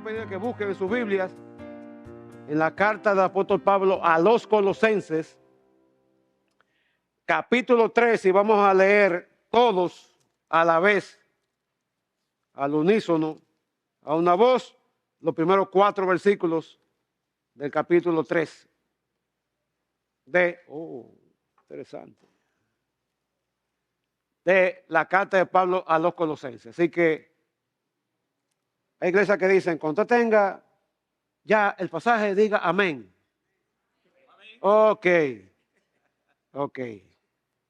a pedir que busquen en sus Biblias, en la carta del apóstol Pablo a los Colosenses, capítulo 3, y vamos a leer todos a la vez, al unísono, a una voz, los primeros 4 versículos del capítulo 3 interesante, de la carta de Pablo a los Colosenses. Así que hay iglesias que dicen, cuando usted tenga ya el pasaje, diga amén. Ok.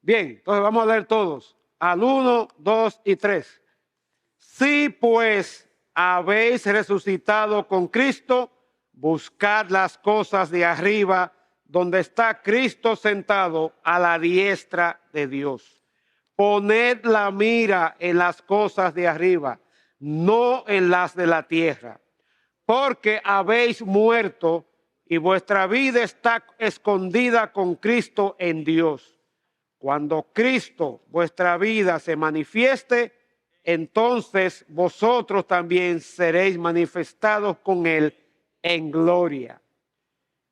Bien, entonces vamos a leer todos. Al 1, 2 y 3. Si pues habéis resucitado con Cristo, buscad las cosas de arriba, donde está Cristo sentado a la diestra de Dios. Poned la mira en las cosas de arriba, no en las de la tierra, porque habéis muerto y vuestra vida está escondida con Cristo en Dios. Cuando Cristo, vuestra vida, se manifieste, entonces vosotros también seréis manifestados con Él en gloria.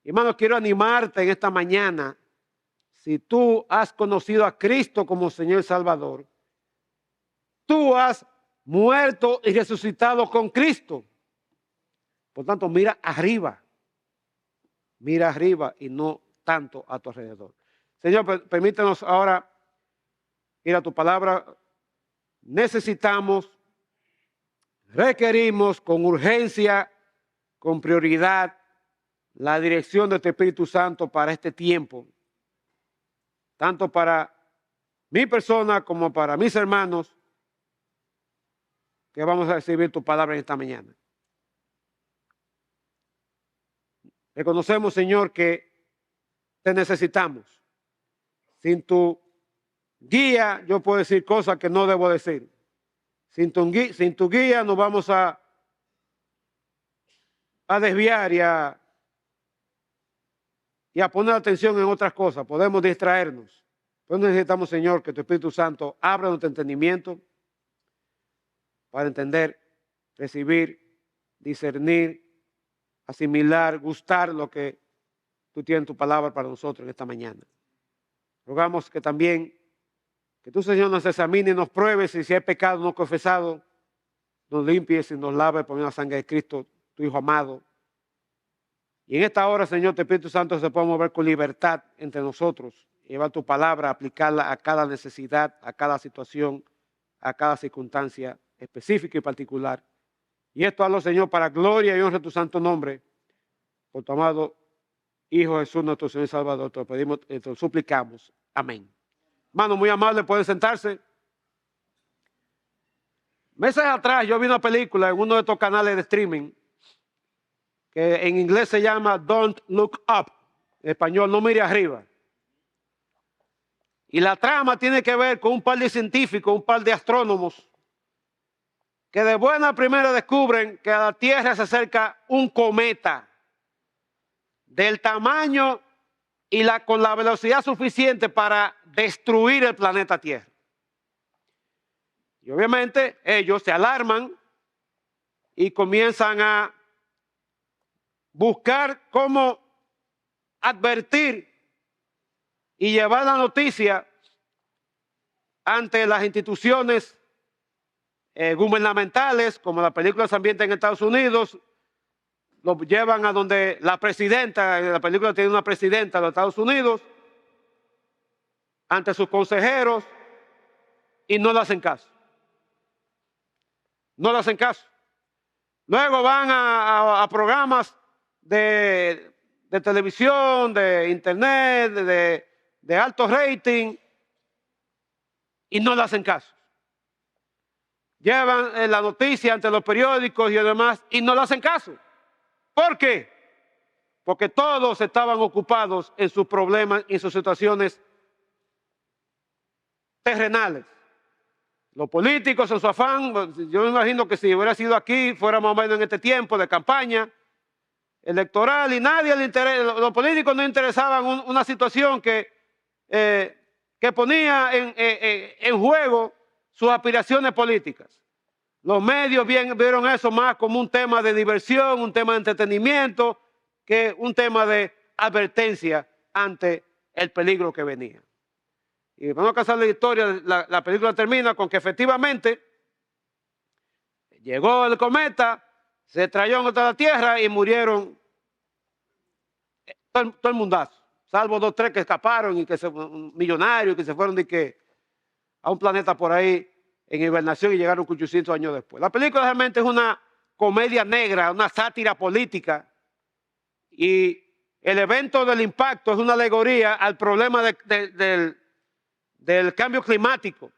Hermano, quiero animarte en esta mañana. Si tú has conocido a Cristo como Señor y Salvador, tú has muerto y resucitado con Cristo. Por tanto, mira arriba y no tanto a tu alrededor. Señor, permítanos ahora ir a tu palabra. Necesitamos, requerimos con urgencia, con prioridad, la dirección de tu Espíritu Santo para este tiempo, tanto para mi persona como para mis hermanos que vamos a recibir tu palabra en esta mañana. Reconocemos, Señor, que te necesitamos. Sin tu guía yo puedo decir cosas que no debo decir. Sin tu guía nos vamos a desviar y a poner atención en otras cosas. Podemos distraernos. Pues necesitamos, Señor, que tu Espíritu Santo abra nuestro entendimiento para entender, recibir, discernir, asimilar, gustar lo que tú tienes en tu palabra para nosotros en esta mañana. Rogamos que también, que tú, Señor, nos examine y nos pruebes, y si hay pecado no confesado, nos limpies y nos laves por la sangre de Cristo, tu Hijo amado. Y en esta hora, Señor, tu Espíritu Santo se puede mover con libertad entre nosotros, llevar tu palabra, aplicarla a cada necesidad, a cada situación, a cada circunstancia específica y particular. Y esto hazlo, Señor, para gloria y honra de tu santo nombre, por tu amado Hijo Jesús, nuestro Señor y Salvador. Te lo pedimos, te lo suplicamos. Amén. Hermano, muy amable, pueden sentarse. Meses atrás yo vi una película en uno de estos canales de streaming que en inglés se llama Don't Look Up. En español, no mire arriba. Y la trama tiene que ver con un par de científicos, un par de astrónomos, que de buena primera descubren que a la Tierra se acerca un cometa del tamaño y con la velocidad suficiente para destruir el planeta Tierra. Y obviamente ellos se alarman y comienzan a buscar cómo advertir y llevar la noticia ante las instituciones gubernamentales, como la película se ambienta en Estados Unidos. Lo llevan a donde la presidenta, la película tiene una presidenta de los Estados Unidos, ante sus consejeros, y no le hacen caso. No le hacen caso. Luego van a programas de televisión, de internet, de alto rating, y no le hacen caso. Llevan la noticia ante los periódicos y demás, y no le hacen caso. ¿Por qué? Porque todos estaban ocupados en sus problemas y en sus situaciones terrenales. Los políticos en su afán, yo me imagino que si hubiera sido aquí, fuera más o menos en este tiempo de campaña electoral, y nadie le interesa, los políticos no interesaban una situación que ponía en juego sus aspiraciones políticas. Los medios vieron eso más como un tema de diversión, un tema de entretenimiento, que un tema de advertencia ante el peligro que venía. Y vamos a casar la historia, la película termina con que efectivamente llegó el cometa, se trayó contra la Tierra y murieron todo el mundazo, salvo 2 o 3 que escaparon y que millonarios que se fueron a un planeta por ahí en hibernación y llegaron 800 años después. La película realmente es una comedia negra, una sátira política, y el evento del impacto es una alegoría al problema del cambio climático,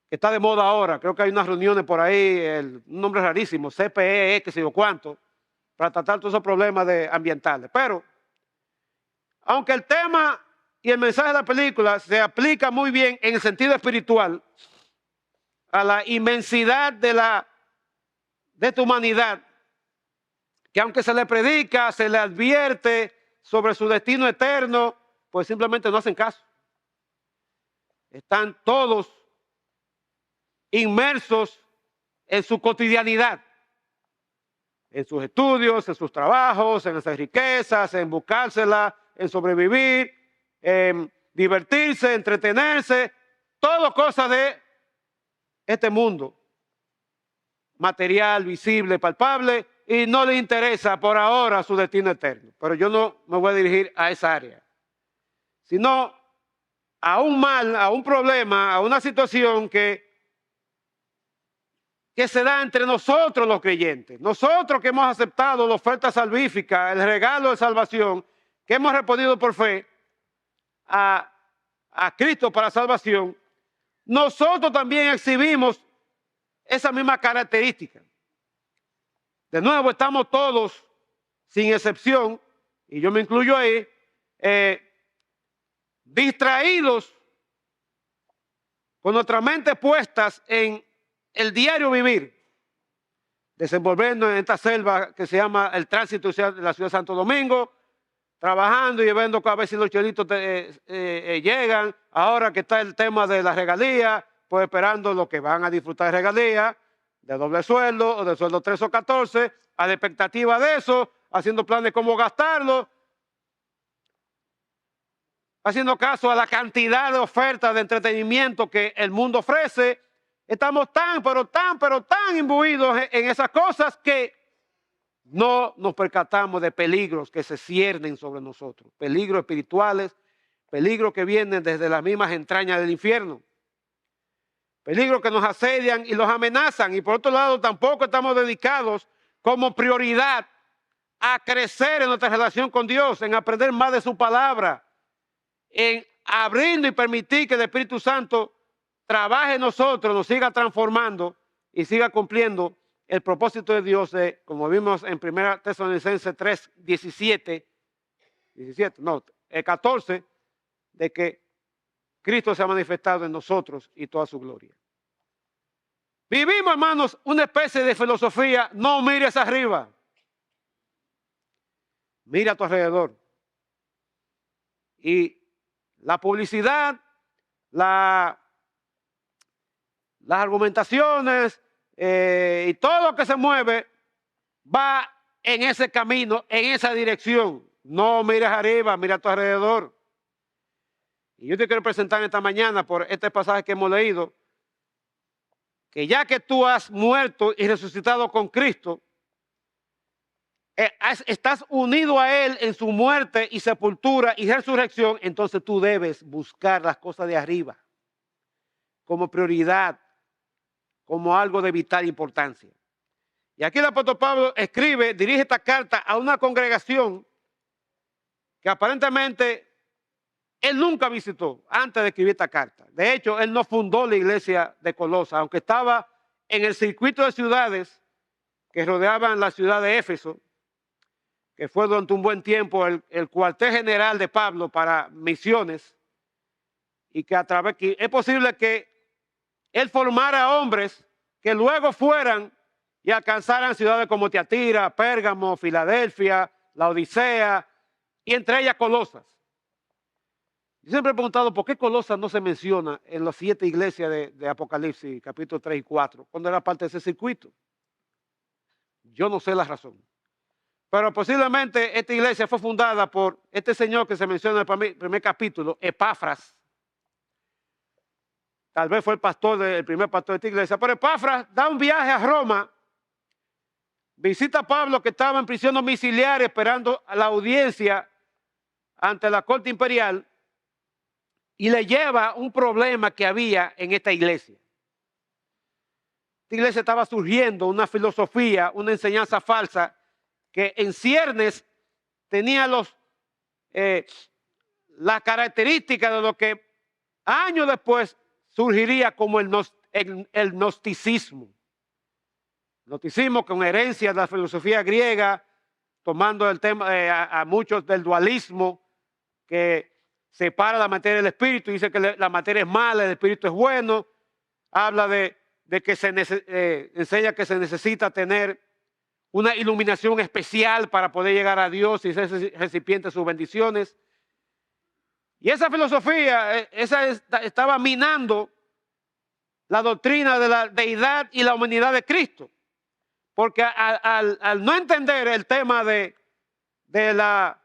que está de moda ahora. Creo que hay unas reuniones por ahí, un nombre rarísimo, CPE, qué sé yo cuánto, para tratar todos esos problemas ambientales. Pero, aunque el tema y el mensaje de la película se aplica muy bien en el sentido espiritual a la inmensidad de esta humanidad, que aunque se le predica, se le advierte sobre su destino eterno, pues simplemente no hacen caso. Están todos inmersos en su cotidianidad, en sus estudios, en sus trabajos, en esas riquezas, en buscársela, en sobrevivir, en divertirse, entretenerse, todo cosa de este mundo material, visible, palpable, y no le interesa por ahora su destino eterno. Pero yo no me voy a dirigir a esa área, sino a un mal, a un problema, a una situación que se da entre nosotros los creyentes. Nosotros que hemos aceptado la oferta salvífica, el regalo de salvación, que hemos respondido por fe a Cristo para salvación, nosotros también exhibimos esa misma característica. De nuevo, estamos todos, sin excepción, y yo me incluyo ahí, distraídos, con nuestras mentes puestas en el diario vivir, desenvolvernos en esta selva que se llama el tránsito de la ciudad de Santo Domingo, trabajando y viendo que a veces los chelitos llegan, ahora que está el tema de la regalía, pues esperando lo que van a disfrutar de regalía, de doble sueldo o de sueldo 3 o 14, a la expectativa de eso, haciendo planes cómo gastarlo, haciendo caso a la cantidad de ofertas de entretenimiento que el mundo ofrece. Estamos tan imbuidos en esas cosas que no nos percatamos de peligros que se ciernen sobre nosotros, peligros espirituales, peligros que vienen desde las mismas entrañas del infierno, peligros que nos asedian y los amenazan. Y por otro lado, tampoco estamos dedicados como prioridad a crecer en nuestra relación con Dios, en aprender más de su palabra, en abrirnos y permitir que el Espíritu Santo trabaje en nosotros, nos siga transformando y siga cumpliendo el propósito de Dios, como vimos en 1 Tesalonicenses 3, 14, de que Cristo se ha manifestado en nosotros y toda su gloria. Vivimos, hermanos, una especie de filosofía: no mires arriba, mira a tu alrededor. Y la publicidad, las argumentaciones y todo lo que se mueve va en ese camino, en esa dirección. No mires arriba, mira a tu alrededor. Y yo te quiero presentar esta mañana, por este pasaje que hemos leído, que ya que tú has muerto y resucitado con Cristo, estás unido a Él en su muerte y sepultura y resurrección, entonces tú debes buscar las cosas de arriba como prioridad, como algo de vital importancia. Y aquí el apóstol Pablo dirige esta carta a una congregación que aparentemente él nunca visitó antes de escribir esta carta. De hecho, él no fundó la iglesia de Colosas, aunque estaba en el circuito de ciudades que rodeaban la ciudad de Éfeso, que fue durante un buen tiempo el cuartel general de Pablo para misiones, y que es posible que él formara hombres que luego fueran y alcanzaran ciudades como Tiatira, Pérgamo, Filadelfia, la Odisea, y entre ellas Colosas. Yo siempre he preguntado por qué Colosas no se menciona en las 7 iglesias de Apocalipsis, capítulo 3 y 4, cuando era parte de ese circuito. Yo no sé la razón. Pero posiblemente esta iglesia fue fundada por este señor que se menciona en el primer capítulo, Epafras. Tal vez fue el primer pastor de esta iglesia. Pero Epafras da un viaje a Roma, visita a Pablo que estaba en prisión domiciliaria esperando a la audiencia ante la corte imperial y le lleva un problema que había en esta iglesia. Esta iglesia estaba surgiendo una filosofía, una enseñanza falsa que en ciernes tenía las características de lo que años después surgiría como el gnosticismo. Gnosticismo con herencia de la filosofía griega, tomando el tema a muchos del dualismo, que separa la materia del espíritu, dice que la materia es mala, el espíritu es bueno. Habla de que enseña que se necesita tener una iluminación especial para poder llegar a Dios y ser recipiente de sus bendiciones. Y esa filosofía estaba minando la doctrina de la deidad y la humanidad de Cristo. Porque al no entender el tema de la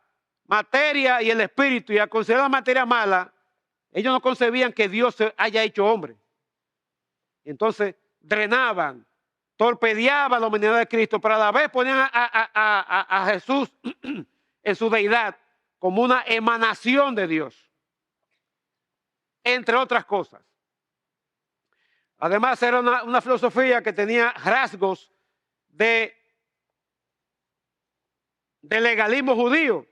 materia y el espíritu y al considerar la materia mala, ellos no concebían que Dios se haya hecho hombre. Entonces drenaban, torpedeaban la humanidad de Cristo, pero a la vez ponían a Jesús en su deidad como una emanación de Dios, entre otras cosas. Además era una filosofía que tenía rasgos de legalismo judío,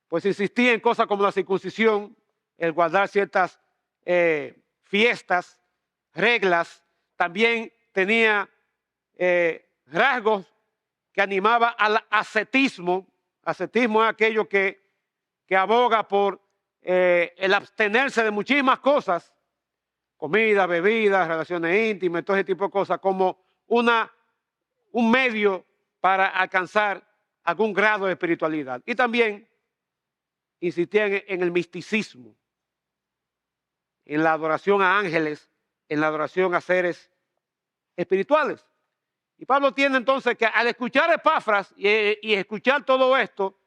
pues insistía en cosas como la circuncisión, el guardar ciertas fiestas, reglas. También tenía rasgos que animaba al ascetismo. Ascetismo es aquello que aboga por el abstenerse de muchísimas cosas, comida, bebida, relaciones íntimas, todo ese tipo de cosas, como un medio para alcanzar algún grado de espiritualidad. Y también insistían en el misticismo, en la adoración a ángeles, en la adoración a seres espirituales. Y Pablo tiene entonces que al escuchar a Epafras y escuchar todo esto,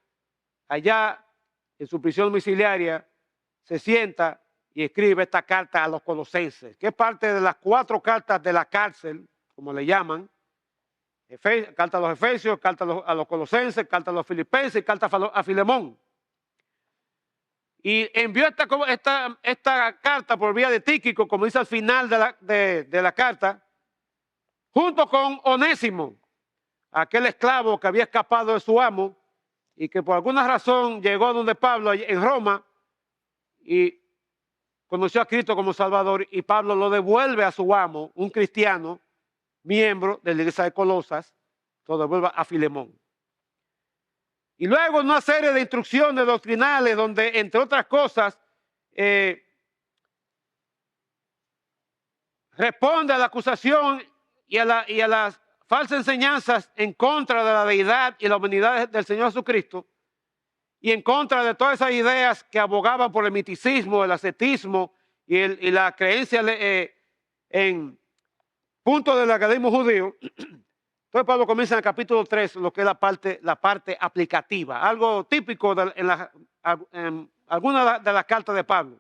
allá en su prisión domiciliaria, se sienta y escribe esta carta a los colosenses, que es parte de las 4 cartas de la cárcel, como le llaman. Carta a los Efesios, carta a los Colosenses, carta a los Filipenses, carta a Filemón. Y envió esta carta por vía de Tíquico, como dice al final de la carta, junto con Onésimo, aquel esclavo que había escapado de su amo y que por alguna razón llegó donde Pablo en Roma y conoció a Cristo como Salvador, y Pablo lo devuelve a su amo, un cristiano, miembro de la iglesia de Colosas, lo devuelve a Filemón. Y luego una serie de instrucciones doctrinales donde, entre otras cosas, responde a la acusación y a las falsas enseñanzas en contra de la deidad y la humanidad del Señor Jesucristo, y en contra de todas esas ideas que abogaban por el miticismo, el ascetismo y la creencia en punto del legalismo judío. Entonces Pablo comienza en el capítulo 3, lo que es la parte aplicativa, algo típico en algunas de las cartas de Pablo,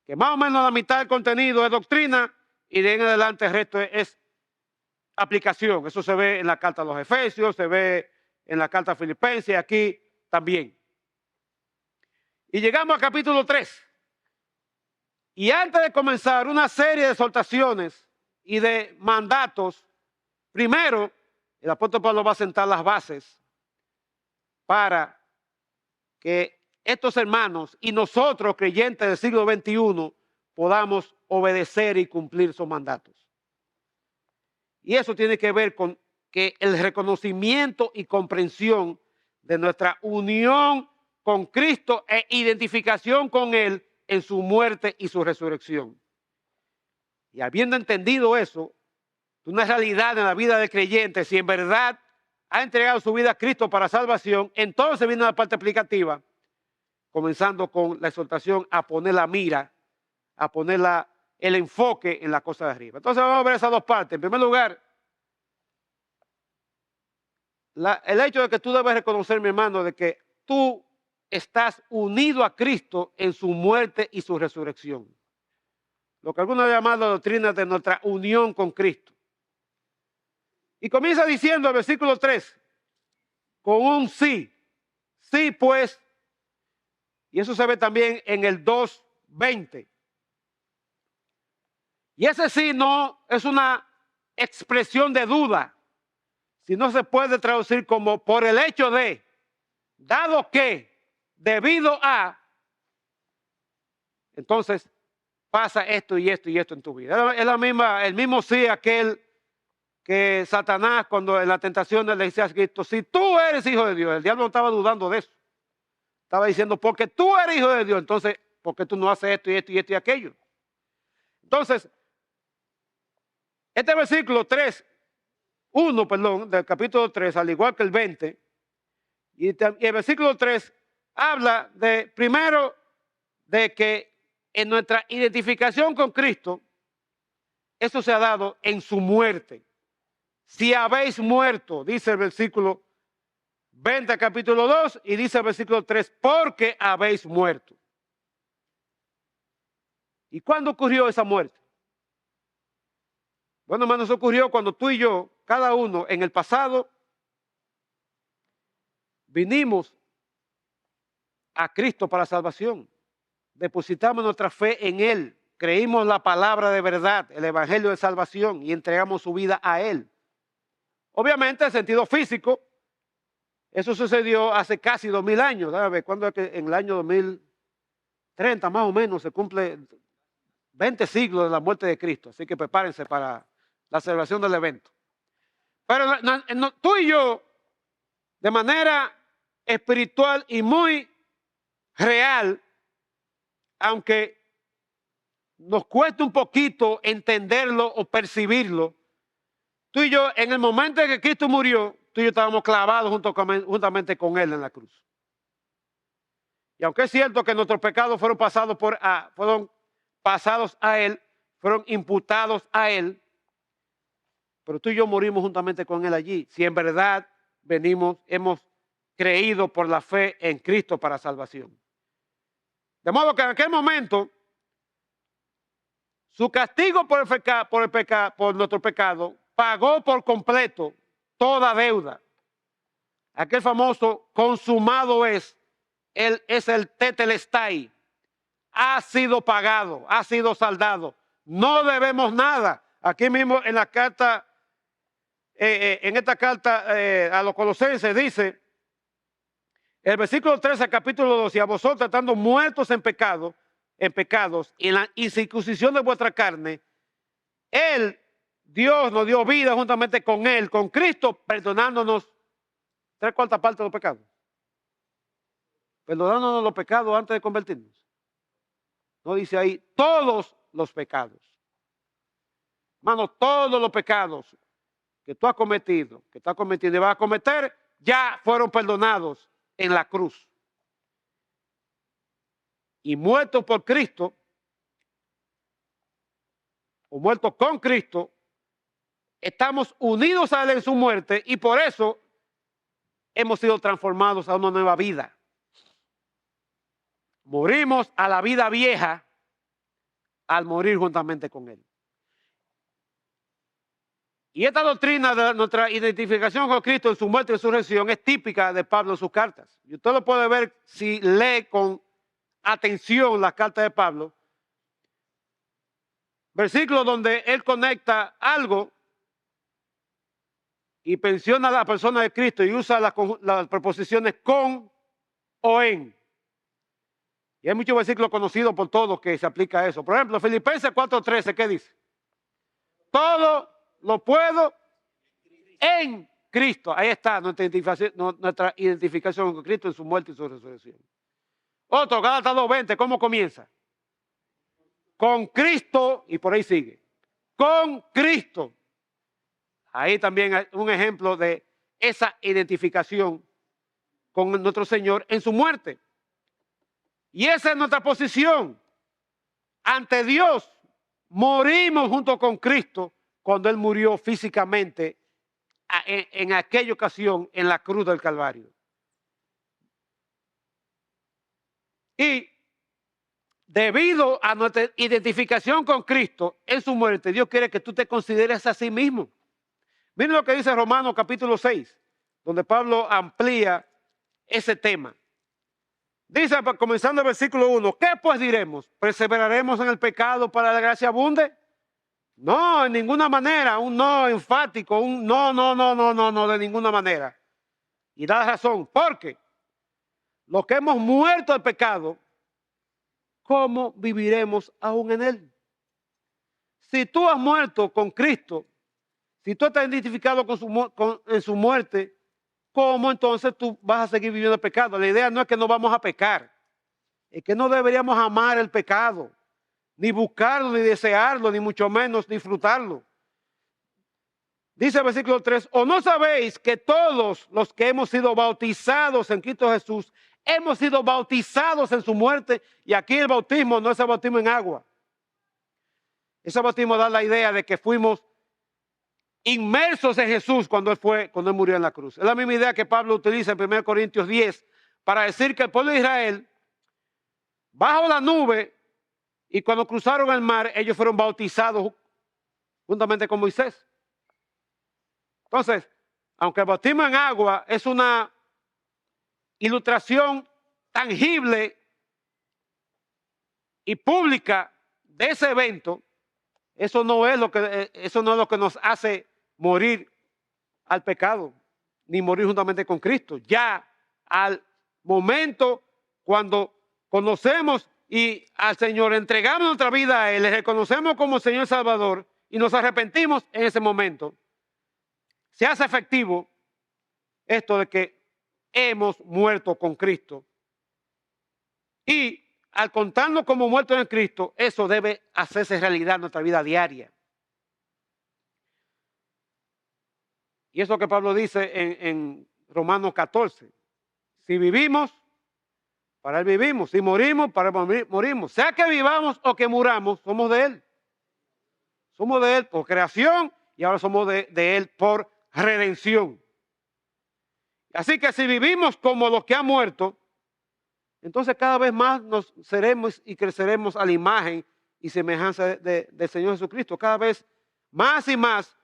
que más o menos la mitad del contenido es doctrina y de ahí en adelante el resto es aplicación. Eso se ve en la carta a los Efesios, se ve en la carta a Filipenses, aquí también. Y llegamos al capítulo 3. Y antes de comenzar una serie de exhortaciones y de mandatos, primero el apóstol Pablo va a sentar las bases para que estos hermanos y nosotros, creyentes del siglo XXI, podamos obedecer y cumplir sus mandatos. Y eso tiene que ver con que el reconocimiento y comprensión de nuestra unión con Cristo e identificación con Él en su muerte y su resurrección. Y habiendo entendido eso, una realidad en la vida del creyente, si en verdad ha entregado su vida a Cristo para salvación, entonces viene la parte aplicativa, comenzando con la exhortación a poner la mira, a poner el enfoque en la cosa de arriba. Entonces vamos a ver esas dos partes. En primer lugar, el hecho de que tú debes reconocer, mi hermano, de que tú estás unido a Cristo en su muerte y su resurrección. Lo que algunos llaman la doctrina de nuestra unión con Cristo. Y comienza diciendo el versículo 3, con un sí. Sí, pues, y eso se ve también en el 2:20. Y ese sí no es una expresión de duda, sino se puede traducir como por el hecho de, dado que, debido a, entonces pasa esto y esto y esto en tu vida. Es el mismo sí aquel que Satanás cuando en la tentación le decía a Cristo, si tú eres hijo de Dios, el diablo no estaba dudando de eso. Estaba diciendo, porque tú eres hijo de Dios, entonces, ¿por qué tú no haces esto y esto y esto y aquello? Entonces, este versículo 1, del capítulo 3, al igual que el 20, y el versículo 3 habla de, primero, de que en nuestra identificación con Cristo, eso se ha dado en su muerte. Si habéis muerto, dice el versículo 20, capítulo 2, y dice el versículo 3, porque habéis muerto. ¿Y cuándo ocurrió esa muerte? Bueno, hermanos, ocurrió cuando tú y yo, cada uno en el pasado, vinimos a Cristo para salvación. Depositamos nuestra fe en Él. Creímos la palabra de verdad, el evangelio de salvación, y entregamos su vida a Él. Obviamente, en sentido físico, eso sucedió hace casi 2000 años. ¿Sabes? Cuando es que en el año 2030 más o menos se cumple 20 siglos de la muerte de Cristo. Así que prepárense para la celebración del evento. Pero tú y yo, de manera espiritual y muy real, aunque nos cueste un poquito entenderlo o percibirlo, tú y yo, en el momento en que Cristo murió, tú y yo estábamos clavados juntamente con Él en la cruz. Y aunque es cierto que nuestros pecados fueron pasados a Él, fueron imputados a Él, pero tú y yo morimos juntamente con Él allí. Si en verdad hemos creído por la fe en Cristo para salvación. De modo que en aquel momento, su castigo por nuestro pecado pagó por completo toda deuda. Aquel famoso consumado es el tetelestai. Ha sido pagado, ha sido saldado. No debemos nada. Aquí mismo en la carta, en esta carta a los Colosenses dice, el versículo 13, capítulo 12, y a vosotros estando muertos en pecados, y en la incircuncisión de vuestra carne, Dios nos dio vida juntamente con Él, con Cristo, perdonándonos 3/4 partes de los pecados. Perdonándonos los pecados antes de convertirnos. No dice ahí todos los pecados. Hermano, todos los pecados que tú has cometido, que estás cometiendo y vas a cometer, ya fueron perdonados en la cruz. Y muertos por Cristo, o muertos con Cristo, estamos unidos a Él en su muerte y por eso hemos sido transformados a una nueva vida. Morimos a la vida vieja al morir juntamente con Él. Y esta doctrina de nuestra identificación con Cristo en su muerte y resurrección es típica de Pablo en sus cartas. Y usted lo puede ver si lee con atención las cartas de Pablo. Versículos donde él conecta algo y menciona a la persona de Cristo y usa las preposiciones con o en. Y hay muchos versículos conocidos por todos que se aplica a eso. Por ejemplo, Filipenses 4:13, ¿qué dice? Todo lo puedo en Cristo. Ahí está nuestra identificación con Cristo en su muerte y su resurrección. Otro, Gálatas 2:20, ¿cómo comienza? Con Cristo, y por ahí sigue. Con Cristo. Ahí también hay un ejemplo de esa identificación con nuestro Señor en su muerte. Y esa es nuestra posición ante Dios. Morimos junto con Cristo cuando Él murió físicamente en aquella ocasión en la cruz del Calvario. Y debido a nuestra identificación con Cristo en su muerte, Dios quiere que tú te consideres a sí mismo. Miren lo que dice Romanos capítulo 6, donde Pablo amplía ese tema. Dice, comenzando el versículo 1, ¿qué pues diremos? ¿Perseveraremos en el pecado para la gracia abunde? No, en ninguna manera, un no enfático, un no, de ninguna manera. Y da razón, porque los que hemos muerto al pecado, ¿cómo viviremos aún en él? Si tú has muerto con Cristo, si tú estás identificado en su muerte, ¿cómo entonces tú vas a seguir viviendo el pecado? La idea no es que no vamos a pecar, es que no deberíamos amar el pecado, ni buscarlo, ni desearlo, ni mucho menos disfrutarlo. Dice el versículo 3, ¿o no sabéis que todos los que hemos sido bautizados en Cristo Jesús, hemos sido bautizados en su muerte? Y aquí el bautismo no es el bautismo en agua. Ese bautismo da la idea de que fuimos inmersos en Jesús cuando Él murió en la cruz. Es la misma idea que Pablo utiliza en 1 Corintios 10 para decir que el pueblo de Israel, bajo la nube, y cuando cruzaron el mar, ellos fueron bautizados juntamente con Moisés. Entonces, aunque el bautismo en agua es una ilustración tangible y pública de ese evento, eso no es lo que nos hace morir al pecado, ni morir juntamente con Cristo. Ya al momento cuando conocemos y al Señor entregamos nuestra vida a Él, le reconocemos como Señor Salvador y nos arrepentimos en ese momento, se hace efectivo esto de que hemos muerto con Cristo. Y al contarnos como muertos en Cristo, eso debe hacerse realidad en nuestra vida diaria. Y eso que Pablo dice en Romanos 14. Si vivimos, para Él vivimos. Si morimos, para Él morimos. Sea que vivamos o que muramos, somos de Él. Somos de Él por creación y ahora somos de Él por redención. Así que si vivimos como los que han muerto, entonces cada vez más nos seremos y creceremos a la imagen y semejanza del Señor Jesucristo. Cada vez más y más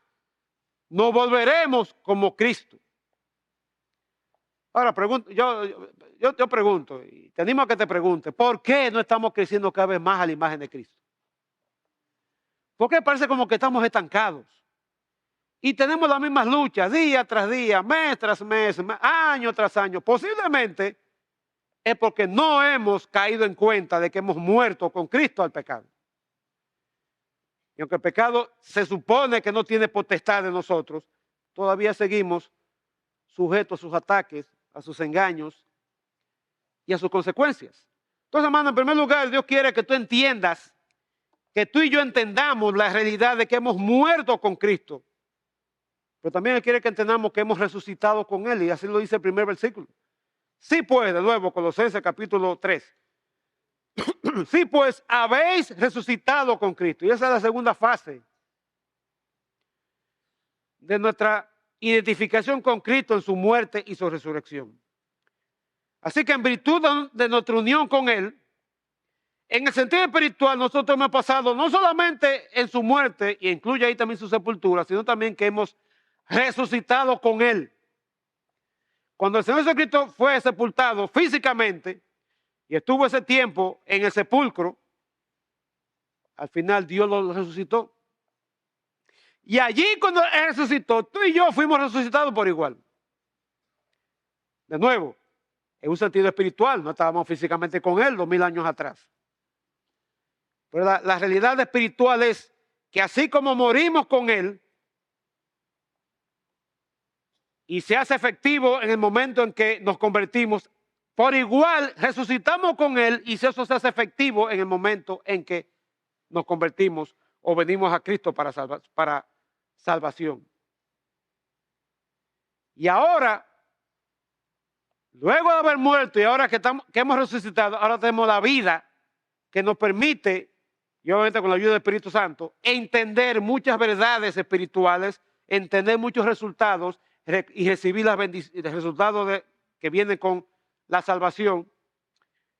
nos volveremos como Cristo. Ahora yo pregunto, y te animo a que te preguntes, ¿por qué no estamos creciendo cada vez más a la imagen de Cristo? ¿Por qué parece como que estamos estancados? Y tenemos las mismas luchas día tras día, mes tras mes, año tras año. Posiblemente es porque no hemos caído en cuenta de que hemos muerto con Cristo al pecado. Y aunque el pecado se supone que no tiene potestad de nosotros, todavía seguimos sujetos a sus ataques, a sus engaños y a sus consecuencias. Entonces, hermano, en primer lugar, Dios quiere que tú entiendas, que tú y yo entendamos la realidad de que hemos muerto con Cristo. Pero también Él quiere que entendamos que hemos resucitado con Él, y así lo dice el primer versículo. Sí, pues, de nuevo, Colosenses capítulo 3. Sí, pues, habéis resucitado con Cristo. Y esa es la segunda fase de nuestra identificación con Cristo en su muerte y su resurrección. Así que en virtud de nuestra unión con Él, en el sentido espiritual, nosotros hemos pasado no solamente en su muerte, y incluye ahí también su sepultura, sino también que hemos resucitado con Él. Cuando el Señor Jesucristo fue sepultado físicamente y estuvo ese tiempo en el sepulcro, al final Dios lo resucitó. Y allí cuando Él resucitó, tú y yo fuimos resucitados por igual. De nuevo, en un sentido espiritual, no estábamos físicamente con Él 2000 años atrás. Pero la realidad espiritual es que así como morimos con Él, y se hace efectivo en el momento en que nos convertimos, por igual resucitamos con Él y eso se hace efectivo en el momento en que nos convertimos o venimos a Cristo para salvación. Y ahora, Luego de haber muerto y ahora que hemos resucitado, ahora tenemos la vida que nos permite, y obviamente con la ayuda del Espíritu Santo, entender muchas verdades espirituales, entender muchos resultados y recibir los resultados que vienen con la salvación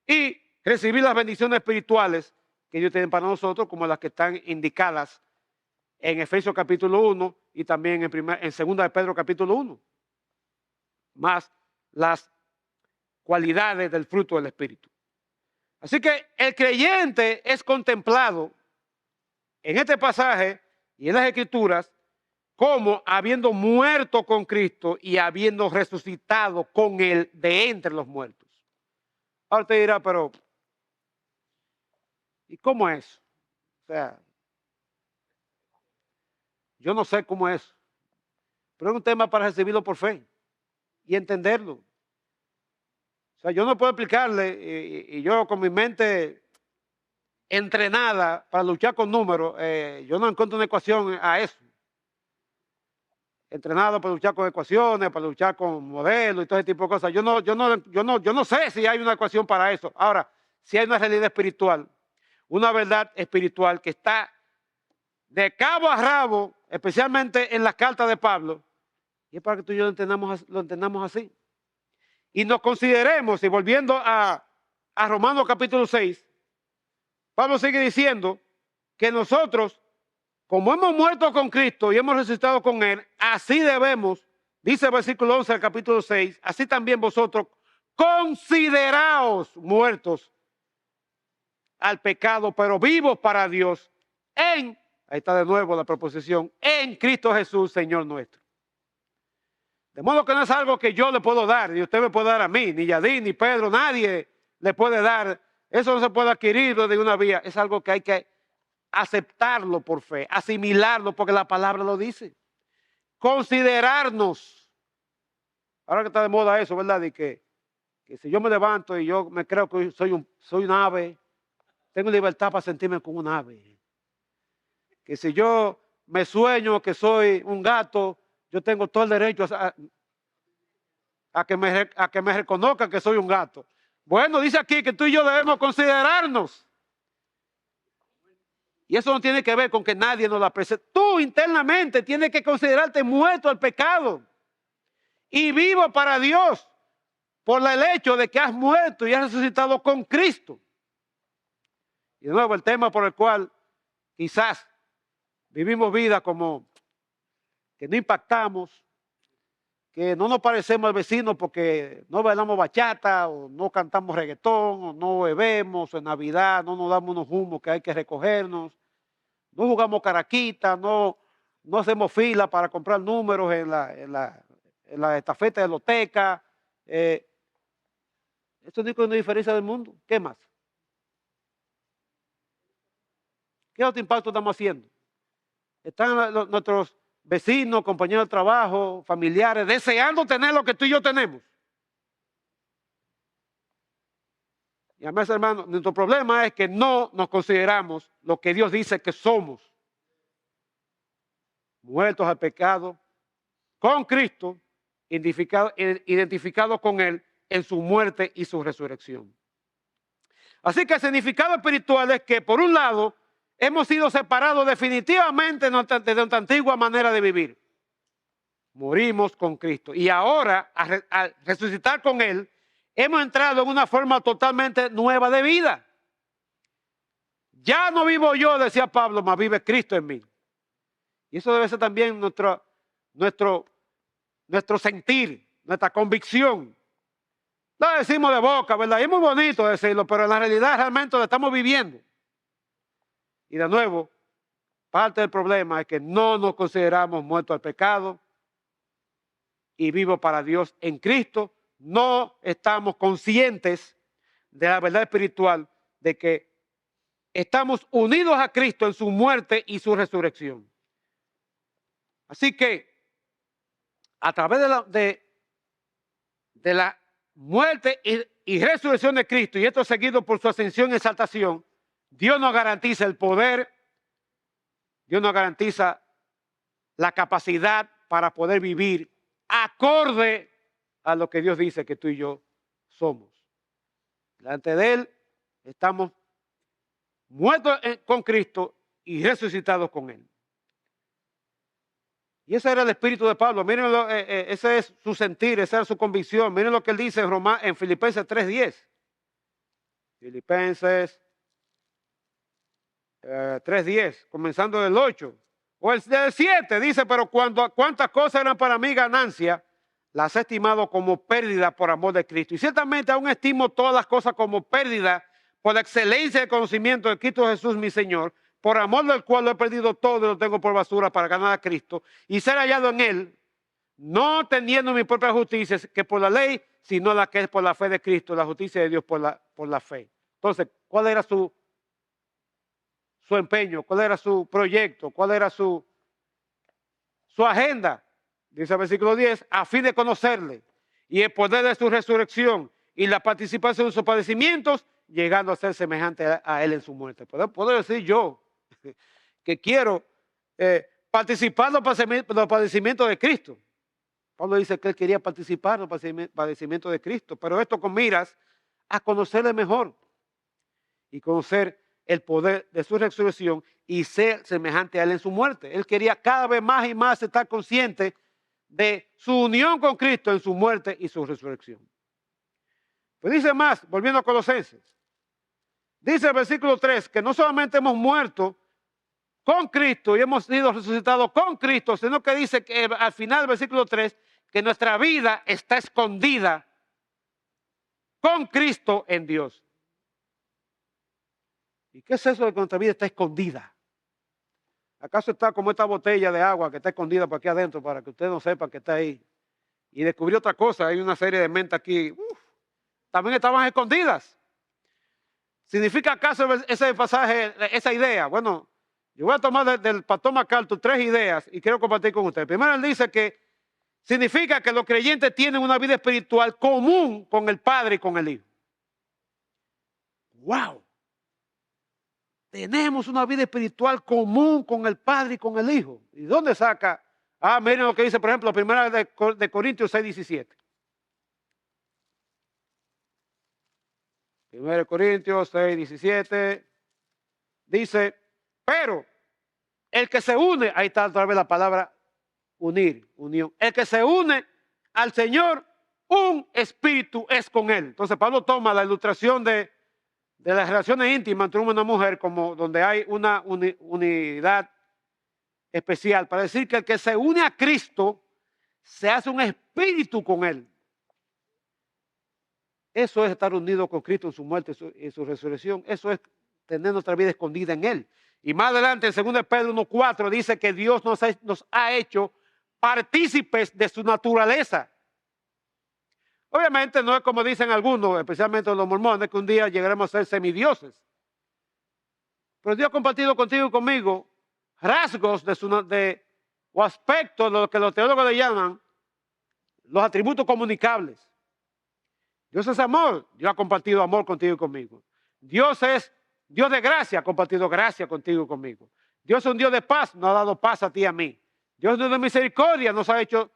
y recibir las bendiciones espirituales que Dios tiene para nosotros, como las que están indicadas en Efesios capítulo 1 y también en 2 de Pedro capítulo 1, más las cualidades del fruto del Espíritu. Así que el creyente es contemplado en este pasaje y en las Escrituras como habiendo muerto con Cristo y habiendo resucitado con Él de entre los muertos. Ahora te dirá, pero ¿y cómo es? O sea, yo no sé cómo es, pero es un tema para recibirlo por fe y entenderlo. O sea, yo no puedo explicarle y yo con mi mente entrenada para luchar con números, yo no encuentro una ecuación a eso. Entrenado para luchar con ecuaciones, para luchar con modelos y todo ese tipo de cosas. Yo no sé si hay una ecuación para eso. Ahora, si hay una realidad espiritual, una verdad espiritual que está de cabo a rabo, especialmente en las cartas de Pablo, y es para que tú y yo lo entendamos así. Y nos consideremos, y volviendo a Romanos capítulo 6, Pablo sigue diciendo que nosotros, como hemos muerto con Cristo y hemos resucitado con Él, así debemos, dice el versículo 11 del capítulo 6, así también vosotros consideraos muertos al pecado, pero vivos para Dios ahí está de nuevo la proposición, en Cristo Jesús, Señor nuestro. De modo que no es algo que yo le puedo dar, ni usted me puede dar a mí, ni Yadín, ni Pedro, nadie le puede dar. Eso no se puede adquirir de una vía, es algo que hay que aceptarlo por fe, asimilarlo porque la palabra lo dice. Considerarnos. Ahora que está de moda eso, ¿verdad? Y que si yo me levanto y yo me creo que soy un ave, tengo libertad para sentirme como un ave. Que si yo me sueño que soy un gato, yo tengo todo el derecho a que me reconozca que soy un gato. Bueno, dice aquí que tú y yo debemos considerarnos. Y eso no tiene que ver con que nadie nos la presente. Tú internamente tienes que considerarte muerto al pecado y vivo para Dios por el hecho de que has muerto y has resucitado con Cristo. Y de nuevo el tema por el cual quizás vivimos vida como que no impactamos, que no nos parecemos al vecino porque no bailamos bachata o no cantamos reggaetón o no bebemos o en Navidad no nos damos unos humos que hay que recogernos, no jugamos caraquita, no hacemos fila para comprar números en la estafeta de loteca. Esto es una diferencia del mundo. ¿Qué más? ¿Qué otro impacto estamos haciendo? Están nuestros vecinos, compañeros de trabajo, familiares, deseando tener lo que tú y yo tenemos. Y además, hermano, nuestro problema es que no nos consideramos lo que Dios dice que somos. Muertos al pecado, con Cristo, identificados con Él en su muerte y su resurrección. Así que el significado espiritual es que, por un lado, hemos sido separados definitivamente de nuestra antigua manera de vivir. Morimos con Cristo. Y ahora, al resucitar con Él, hemos entrado en una forma totalmente nueva de vida. Ya no vivo yo, decía Pablo, mas vive Cristo en mí. Y eso debe ser también nuestro sentir, nuestra convicción. Lo decimos de boca, ¿verdad? Y es muy bonito decirlo, pero en la realidad realmente lo estamos viviendo. Y de nuevo, parte del problema es que no nos consideramos muertos al pecado y vivos para Dios en Cristo. No estamos conscientes de la verdad espiritual de que estamos unidos a Cristo en su muerte y su resurrección. Así que a través de la muerte y resurrección de Cristo, y esto seguido por su ascensión y exaltación, Dios nos garantiza el poder, Dios nos garantiza la capacidad para poder vivir acorde a lo que Dios dice que tú y yo somos. Delante de Él estamos muertos con Cristo y resucitados con Él. Y ese era el espíritu de Pablo. Miren, ese es su sentir, esa es su convicción. Miren lo que él dice en Filipenses 3:10. Filipenses 3:10, comenzando del 8. O el del 7 dice, pero cuántas cosas eran para mí ganancia, las he estimado como pérdida por amor de Cristo. Y ciertamente aún estimo todas las cosas como pérdida por la excelencia del conocimiento de Cristo Jesús mi Señor, por amor del cual lo he perdido todo y lo tengo por basura para ganar a Cristo y ser hallado en Él, no teniendo mi propia justicia que por la ley, sino la que es por la fe de Cristo, la justicia de Dios por la fe. Entonces, ¿cuál era su empeño? ¿Cuál era su proyecto? ¿Cuál era su agenda? Dice el versículo 10, a fin de conocerle y el poder de su resurrección y la participación de sus padecimientos, llegando a ser semejante a Él en su muerte. Puedo decir yo que quiero participar de los padecimientos de Cristo. Pablo dice que él quería participar de los padecimientos de Cristo, pero esto con miras a conocerle mejor y conocer el poder de su resurrección y ser semejante a Él en su muerte. Él quería cada vez más y más estar consciente de su unión con Cristo en su muerte y su resurrección. Pues dice más, volviendo a Colosenses, dice el versículo 3 que no solamente hemos muerto con Cristo y hemos sido resucitados con Cristo, sino que dice que al final del versículo 3 que nuestra vida está escondida con Cristo en Dios. ¿Y qué es eso de que nuestra vida está escondida? ¿Acaso está como esta botella de agua que está escondida por aquí adentro para que usted no sepa que está ahí? Y descubrió otra cosa, hay una serie de mentas aquí, también estaban escondidas. ¿Significa acaso ese pasaje, esa idea? Bueno, yo voy a tomar del pastor MacArthur 3 ideas y quiero compartir con ustedes. Primero, él dice que significa que los creyentes tienen una vida espiritual común con el Padre y con el Hijo. ¡Wow! Tenemos una vida espiritual común con el Padre y con el Hijo. ¿Y dónde saca? Miren lo que dice, por ejemplo, la 1 de Corintios 6:17. 1 de Corintios 6:17 dice, pero el que se une, ahí está otra vez la palabra unir, unión. El que se une al Señor, un espíritu es con Él. Entonces Pablo toma la ilustración de las relaciones íntimas entre un hombre y una mujer como donde hay una unidad especial para decir que el que se une a Cristo se hace un espíritu con Él. Eso es estar unido con Cristo en su muerte y su resurrección. Eso es tener nuestra vida escondida en Él. Y más adelante en 2 Pedro 1:4 dice que Dios nos ha hecho partícipes de su naturaleza. Obviamente no es como dicen algunos, especialmente los mormones, que un día llegaremos a ser semidioses. Pero Dios ha compartido contigo y conmigo rasgos o aspectos de lo que los teólogos le llaman los atributos comunicables. Dios es amor, Dios ha compartido amor contigo y conmigo. Dios es Dios de gracia, ha compartido gracia contigo y conmigo. Dios es un Dios de paz, nos ha dado paz a ti y a mí. Dios es un Dios de misericordia, nos ha hecho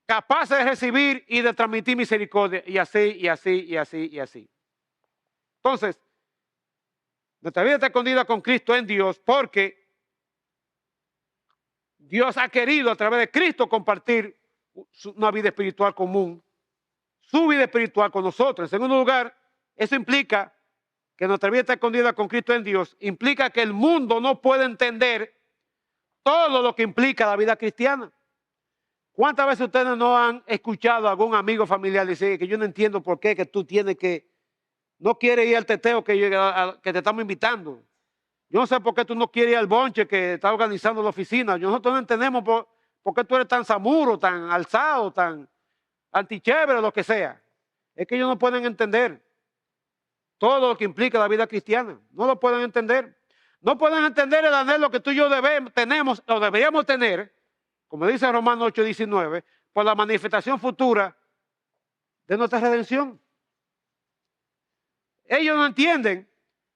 capaces de recibir y de transmitir misericordia, y así, y así, y así, y así. Entonces, nuestra vida está escondida con Cristo en Dios porque Dios ha querido a través de Cristo compartir una vida espiritual común, su vida espiritual con nosotros. En segundo lugar, eso implica que nuestra vida está escondida con Cristo en Dios, implica que el mundo no puede entender todo lo que implica la vida cristiana. ¿Cuántas veces ustedes no han escuchado a algún amigo familiar decir que yo no entiendo por qué que tú no quieres ir al teteo que te estamos invitando? Yo no sé por qué tú no quieres ir al bonche que está organizando la oficina. Nosotros no entendemos por qué tú eres tan samuro, tan alzado, tan antichévere, lo que sea. Es que ellos no pueden entender todo lo que implica la vida cristiana. No lo pueden entender. No pueden entender el anhelo que tú y yo tenemos o deberíamos tener, como dice Romanos 8:19, por la manifestación futura de nuestra redención. Ellos no entienden,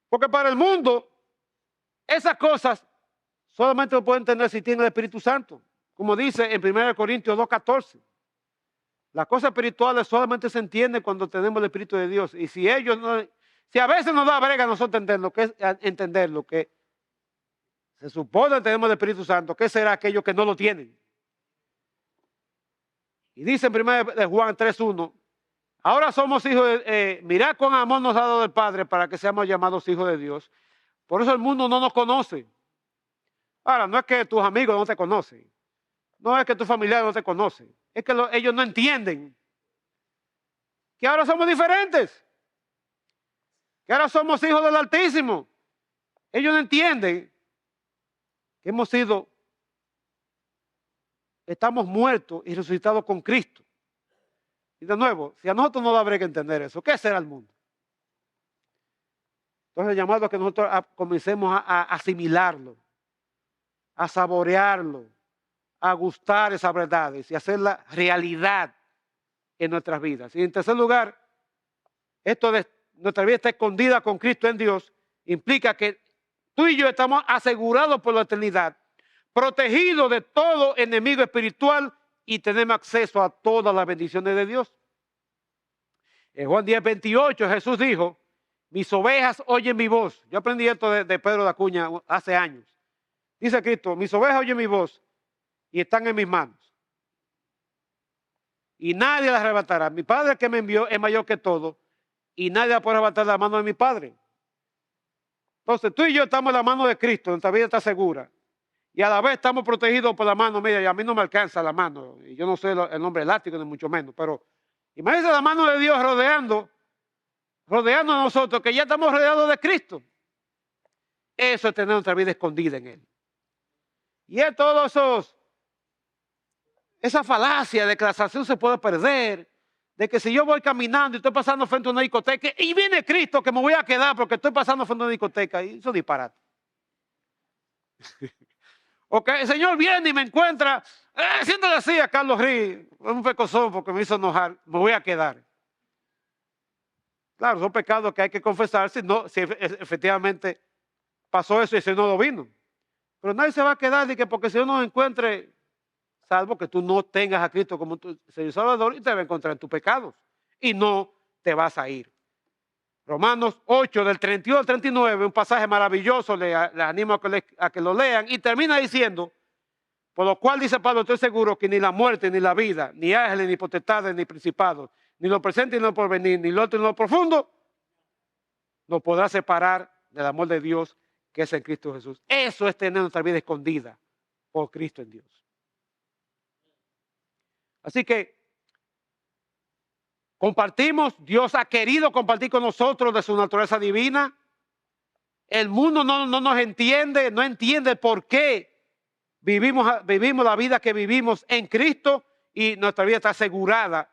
porque para el mundo esas cosas solamente lo pueden entender si tienen el Espíritu Santo, como dice en 1 Corintios 2:14. Las cosas espirituales solamente se entienden cuando tenemos el Espíritu de Dios. Y si si a veces nos da brega a nosotros entender lo que se supone que tenemos el Espíritu Santo, ¿qué será aquellos que no lo tienen? Y dice en 1 de Juan 3:1, ahora somos hijos mirad cuán amor nos ha dado el Padre para que seamos llamados hijos de Dios. Por eso el mundo no nos conoce. Ahora, no es que tus amigos no te conocen. No es que tus familiares no te conocen. Es que ellos no entienden que ahora somos diferentes. Que ahora somos hijos del Altísimo. Ellos no entienden que estamos muertos y resucitados con Cristo. Y de nuevo, si a nosotros no habría que entender eso, ¿qué será el mundo? Entonces el llamado a que nosotros comencemos a asimilarlo, a saborearlo, a gustar esas verdades y hacerla realidad en nuestras vidas. Y en tercer lugar, esto de nuestra vida está escondida con Cristo en Dios, implica que tú y yo estamos asegurados por la eternidad, protegidos de todo enemigo espiritual y tenemos acceso a todas las bendiciones de Dios. En Juan 10:28 Jesús dijo, mis ovejas oyen mi voz. Yo aprendí esto de Pedro de Acuña hace años. Dice Cristo, mis ovejas oyen mi voz y están en mis manos. Y nadie las arrebatará. Mi Padre que me envió es mayor que todo y nadie va a poder arrebatar la mano de mi Padre. Entonces tú y yo estamos en la mano de Cristo, nuestra vida está segura. Y a la vez estamos protegidos por la mano. Mira, y a mí no me alcanza la mano. Y yo no sé el nombre elástico, ni mucho menos. Pero imagínense la mano de Dios rodeando a nosotros, que ya estamos rodeados de Cristo. Eso es tener nuestra vida escondida en Él. Y es esa falacia de que la salvación se puede perder, de que si yo voy caminando y estoy pasando frente a una discoteca y viene Cristo que me voy a quedar porque estoy pasando frente a una discoteca, y eso es disparate. O que el Señor viene y me encuentra, siéntate así a Carlos Rí, un pecozón porque me hizo enojar, me voy a quedar. Claro, son pecados que hay que confesar si efectivamente pasó eso y ese no lo vino. Pero nadie se va a quedar de que porque si uno encuentre, salvo que tú no tengas a Cristo como tu Señor Salvador y te va a encontrar en tus pecados y no te vas a ir. Romanos 8, del 31 al 39, un pasaje maravilloso, les animo a que lo lean, y termina diciendo, por lo cual dice Pablo, estoy seguro que ni la muerte, ni la vida, ni ángeles, ni potestades, ni principados, ni lo presente, ni lo porvenir, ni lo alto, ni lo profundo, nos podrá separar del amor de Dios que es en Cristo Jesús. Eso es tener nuestra vida escondida por Cristo en Dios. Así que compartimos, Dios ha querido compartir con nosotros de su naturaleza divina. El mundo no nos entiende, no entiende por qué vivimos la vida que vivimos en Cristo y nuestra vida está asegurada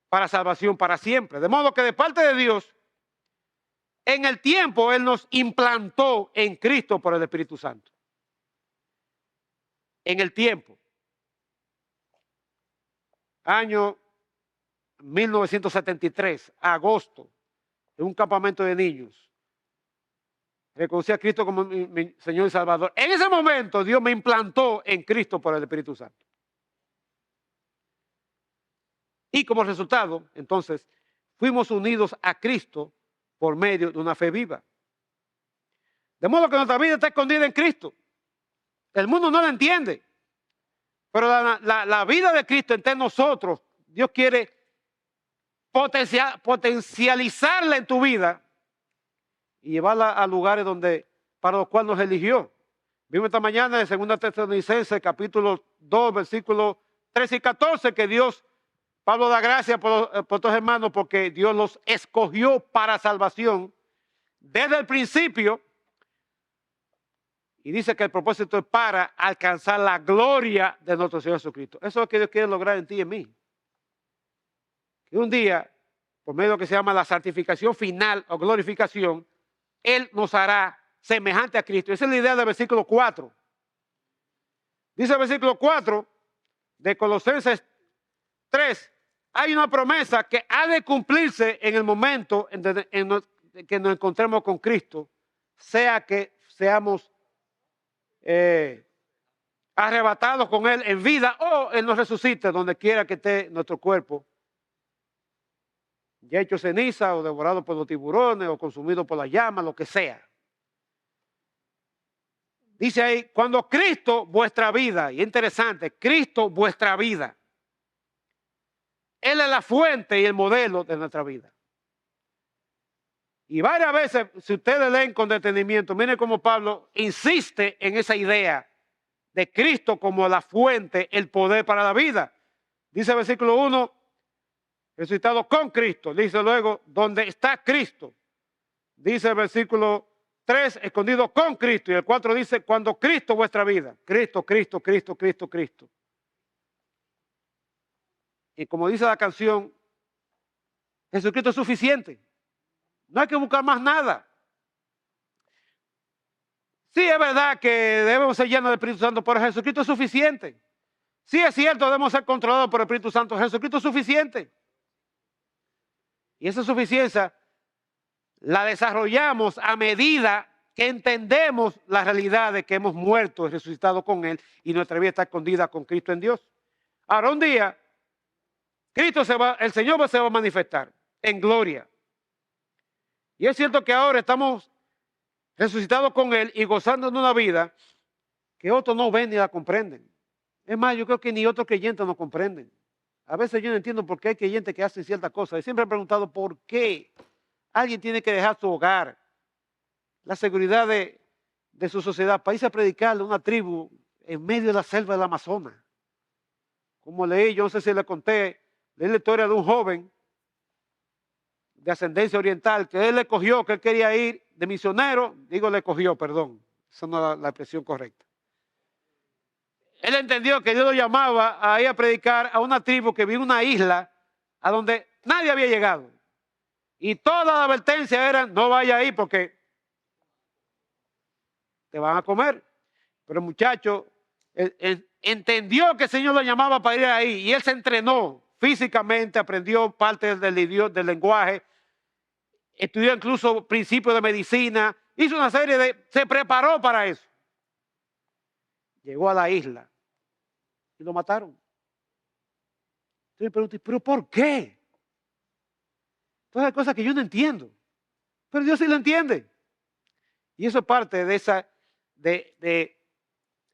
para salvación para siempre. De modo que de parte de Dios, en el tiempo Él nos implantó en Cristo por el Espíritu Santo. En el tiempo. Año 1973, agosto, en un campamento de niños. Reconocí a Cristo como mi Señor y Salvador. En ese momento Dios me implantó en Cristo por el Espíritu Santo. Y como resultado, entonces, fuimos unidos a Cristo por medio de una fe viva. De modo que nuestra vida está escondida en Cristo. El mundo no la entiende. Pero la vida de Cristo entre nosotros, Dios quiere potencializarla en tu vida y llevarla a lugares para los cuales nos eligió. Vimos esta mañana en 2 Tesalonicenses, capítulo 2, versículos 13 y 14, que Pablo da gracias por todos hermanos porque Dios los escogió para salvación desde el principio. Y dice que el propósito es para alcanzar la gloria de nuestro Señor Jesucristo. Eso es lo que Dios quiere lograr en ti y en mí. Que un día, por medio de lo que se llama la santificación final o glorificación, Él nos hará semejante a Cristo. Esa es la idea del versículo 4. Dice el versículo 4 de Colosenses 3. Hay una promesa que ha de cumplirse en el momento en que nos encontremos con Cristo, sea que seamos arrebatados con Él en vida, o Él nos resucite donde quiera que esté nuestro cuerpo, ya hecho ceniza o devorado por los tiburones o consumido por las llamas, lo que sea. Dice ahí, cuando Cristo vuestra vida, y es interesante, Cristo vuestra vida. Él es la fuente y el modelo de nuestra vida. Y varias veces, si ustedes leen con detenimiento, miren cómo Pablo insiste en esa idea de Cristo como la fuente, el poder para la vida. Dice el versículo 1, resucitado con Cristo. Dice luego, donde está Cristo. Dice el versículo 3, escondido con Cristo. Y el 4 dice, cuando Cristo vuestra vida. Cristo, Cristo, Cristo, Cristo, Cristo. Y como dice la canción, Jesucristo es suficiente. No hay que buscar más nada. Sí, es verdad que debemos ser llenos del Espíritu Santo, pero Jesucristo es suficiente. Sí, es cierto, debemos ser controlados por el Espíritu Santo. Jesucristo es suficiente. Y esa suficiencia la desarrollamos a medida que entendemos la realidad de que hemos muerto y resucitado con Él y nuestra vida está escondida con Cristo en Dios. Ahora, un día, el Señor se va a manifestar en gloria. Y es cierto que ahora estamos resucitados con Él y gozando de una vida que otros no ven ni la comprenden. Es más, yo creo que ni otros creyentes no comprenden. A veces yo no entiendo por qué hay creyentes que hacen ciertas cosas. Yo siempre he preguntado por qué alguien tiene que dejar su hogar, la seguridad de su sociedad, para irse a predicarle a una tribu en medio de la selva del Amazonas. Como leí, yo no sé si le conté, leí la historia de un joven de ascendencia oriental, que él le cogió, que él quería ir de misionero, digo le cogió, perdón, esa no es la expresión correcta. Él entendió que Dios lo llamaba a ir a predicar a una tribu que vive en una isla a donde nadie había llegado. Y toda la advertencia era, no vaya ahí porque te van a comer. Pero el muchacho entendió que el Señor lo llamaba para ir ahí y él se entrenó físicamente, aprendió parte del idioma, del lenguaje, estudió incluso principios de medicina, hizo una serie se preparó para eso. Llegó a la isla y lo mataron. Entonces me pregunté, ¿pero por qué? Todas las cosas que yo no entiendo, pero Dios sí lo entiende. Y eso es parte de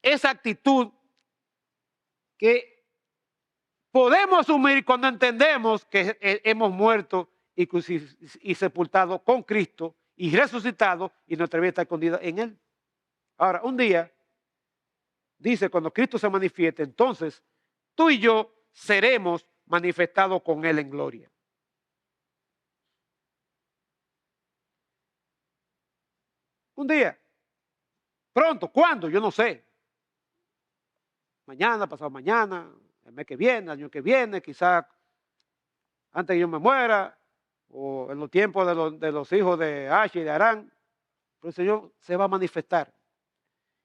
esa actitud que podemos asumir cuando entendemos que hemos muerto y sepultado con Cristo y resucitado y nuestra vida está escondida en Él. Ahora, un día, dice, cuando Cristo se manifieste, entonces tú y yo seremos manifestados con Él en gloria. Un día. Pronto, ¿cuándo? Yo no sé. Mañana, pasado mañana, el mes que viene, el año que viene, quizás antes que yo me muera, o en los tiempos de los hijos de Ash y de Arán, pero el Señor se va a manifestar.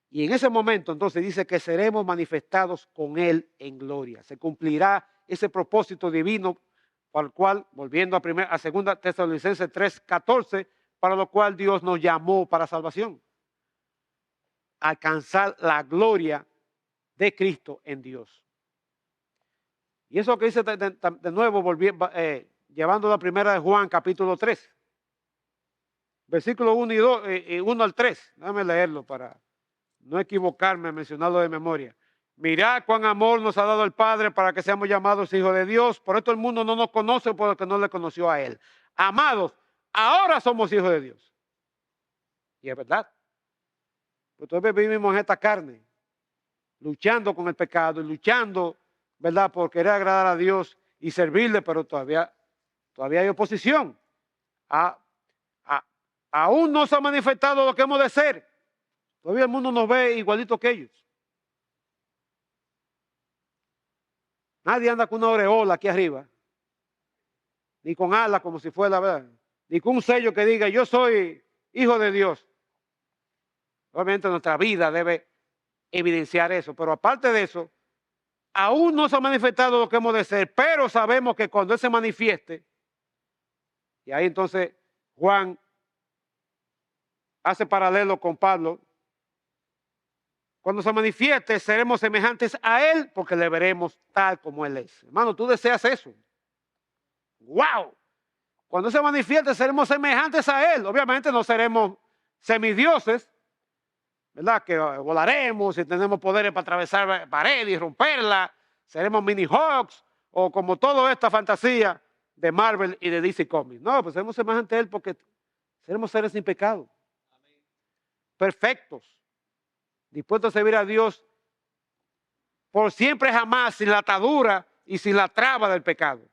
Y en ese momento entonces dice que seremos manifestados con Él en gloria. Se cumplirá ese propósito divino para el cual, volviendo a 2 Tesalonicenses 3:14, para lo cual Dios nos llamó para salvación. Alcanzar la gloria de Cristo en Dios. Y eso que dice de nuevo, llevando la primera de Juan, capítulo 3, versículo 1 y 2, 1 al 3. Déjame leerlo para no equivocarme, mencionarlo de memoria. Mirad cuán amor nos ha dado el Padre para que seamos llamados hijos de Dios. Por esto el mundo no nos conoce porque no le conoció a Él. Amados, ahora somos hijos de Dios. Y es verdad. Pero todavía vivimos en esta carne, luchando con el pecado y luchando, ¿verdad?, por querer agradar a Dios y servirle, pero todavía hay oposición. Aún no se ha manifestado lo que hemos de ser. Todavía el mundo nos ve igualito que ellos. Nadie anda con una aureola aquí arriba, ni con alas como si fuera la verdad, ni con un sello que diga yo soy hijo de Dios. Obviamente nuestra vida debe evidenciar eso, pero aparte de eso, aún no se ha manifestado lo que hemos de ser, pero sabemos que cuando Él se manifieste, y ahí entonces Juan hace paralelo con Pablo, Cuando se manifieste, seremos semejantes a Él porque le veremos tal como Él es. Hermano, tú deseas eso. ¡Wow! Cuando se manifieste, seremos semejantes a Él. Obviamente no seremos semidioses, ¿verdad? Que volaremos y tenemos poderes para atravesar paredes y romperla. Seremos mini Hawks o como toda esta fantasía de Marvel y de DC Comics. No, pues seremos semejantes a Él porque seremos seres sin pecado. Perfectos. Dispuestos a servir a Dios por siempre jamás, sin la atadura y sin la traba del pecado.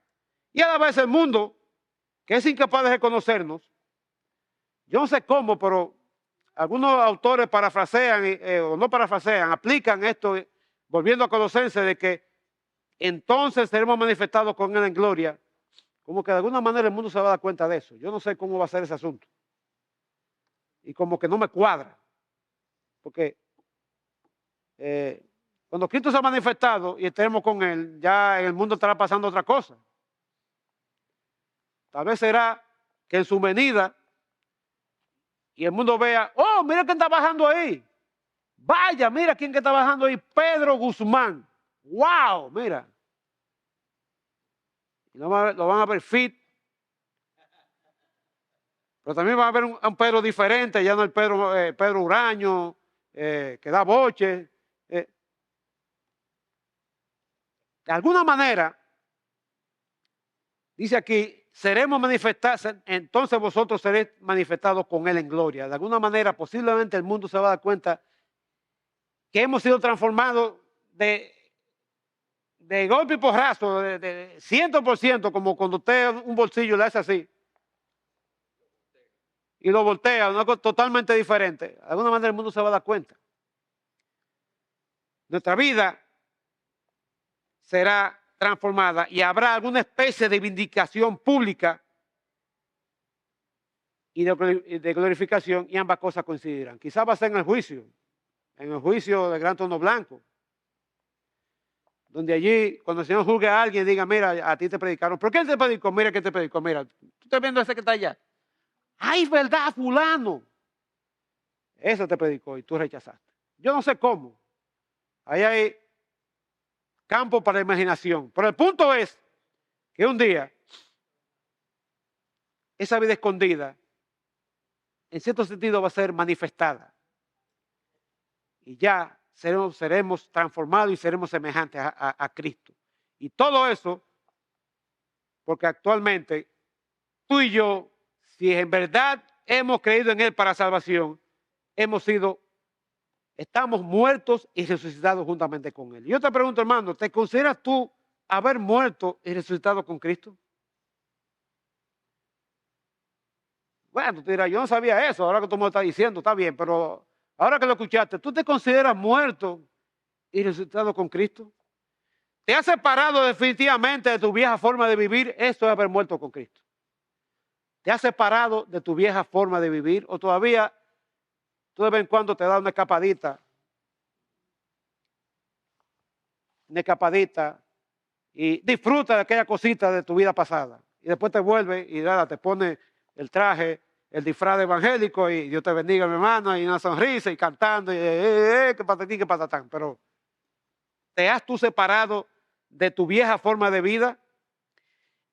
Y a la vez el mundo, que es incapaz de reconocernos, yo no sé cómo, pero algunos autores parafrasean, o no parafrasean, aplican esto, volviendo a Colosenses, de que entonces seremos manifestados con Él en gloria, como que de alguna manera el mundo se va a dar cuenta de eso. Yo no sé cómo va a ser ese asunto. Y como que no me cuadra. Porque cuando Cristo se ha manifestado y estemos con Él, ya en el mundo estará pasando otra cosa. Tal vez será que en su venida y el mundo vea, oh, mira quién está bajando ahí. Vaya, mira quién que está bajando ahí, Pedro Guzmán. Wow, mira. Y lo van a ver fit. Pero también van a ver un Pedro diferente, ya no el Pedro Uraño, que da boche. De alguna manera, dice aquí, seremos manifestados, entonces vosotros seréis manifestados con Él en gloria. De alguna manera, posiblemente el mundo se va a dar cuenta que hemos sido transformados de golpe y porrazo, de 100%, como cuando usted un bolsillo le hace así y lo voltea, una cosa totalmente diferente. De alguna manera el mundo se va a dar cuenta. Nuestra vida será transformada y habrá alguna especie de vindicación pública y de glorificación, y ambas cosas coincidirán. Quizás va a ser en el juicio del gran trono blanco, donde allí, cuando el Señor juzgue a alguien, diga, mira, a ti te predicaron. ¿Pero quién te predicó? Mira, ¿qué te predicó? Mira, tú estás viendo ese que está allá. ¡Ay, verdad, fulano! Eso te predicó y tú rechazaste. Yo no sé cómo. Ahí hay campo para la imaginación. Pero el punto es que un día esa vida escondida, en cierto sentido, va a ser manifestada. Y ya seremos transformados y seremos semejantes a Cristo. Y todo eso, porque actualmente tú y yo, si en verdad hemos creído en Él para salvación, estamos muertos y resucitados juntamente con Él. Y yo te pregunto, hermano, ¿te consideras tú haber muerto y resucitado con Cristo? Bueno, tú dirás, yo no sabía eso, ahora que tú me lo estás diciendo, está bien, pero ahora que lo escuchaste, ¿tú te consideras muerto y resucitado con Cristo? ¿Te has separado definitivamente de tu vieja forma de vivir? Eso es haber muerto con Cristo. ¿Te has separado de tu vieja forma de vivir? ¿O todavía tú de vez en cuando te das una escapadita y disfruta de aquella cosita de tu vida pasada? Y después te vuelve y nada, te pone el traje, el disfraz evangélico y Dios te bendiga, mi hermano, y una sonrisa y cantando, y que patatín, que patatán. Pero ¿te has tú separado de tu vieja forma de vida?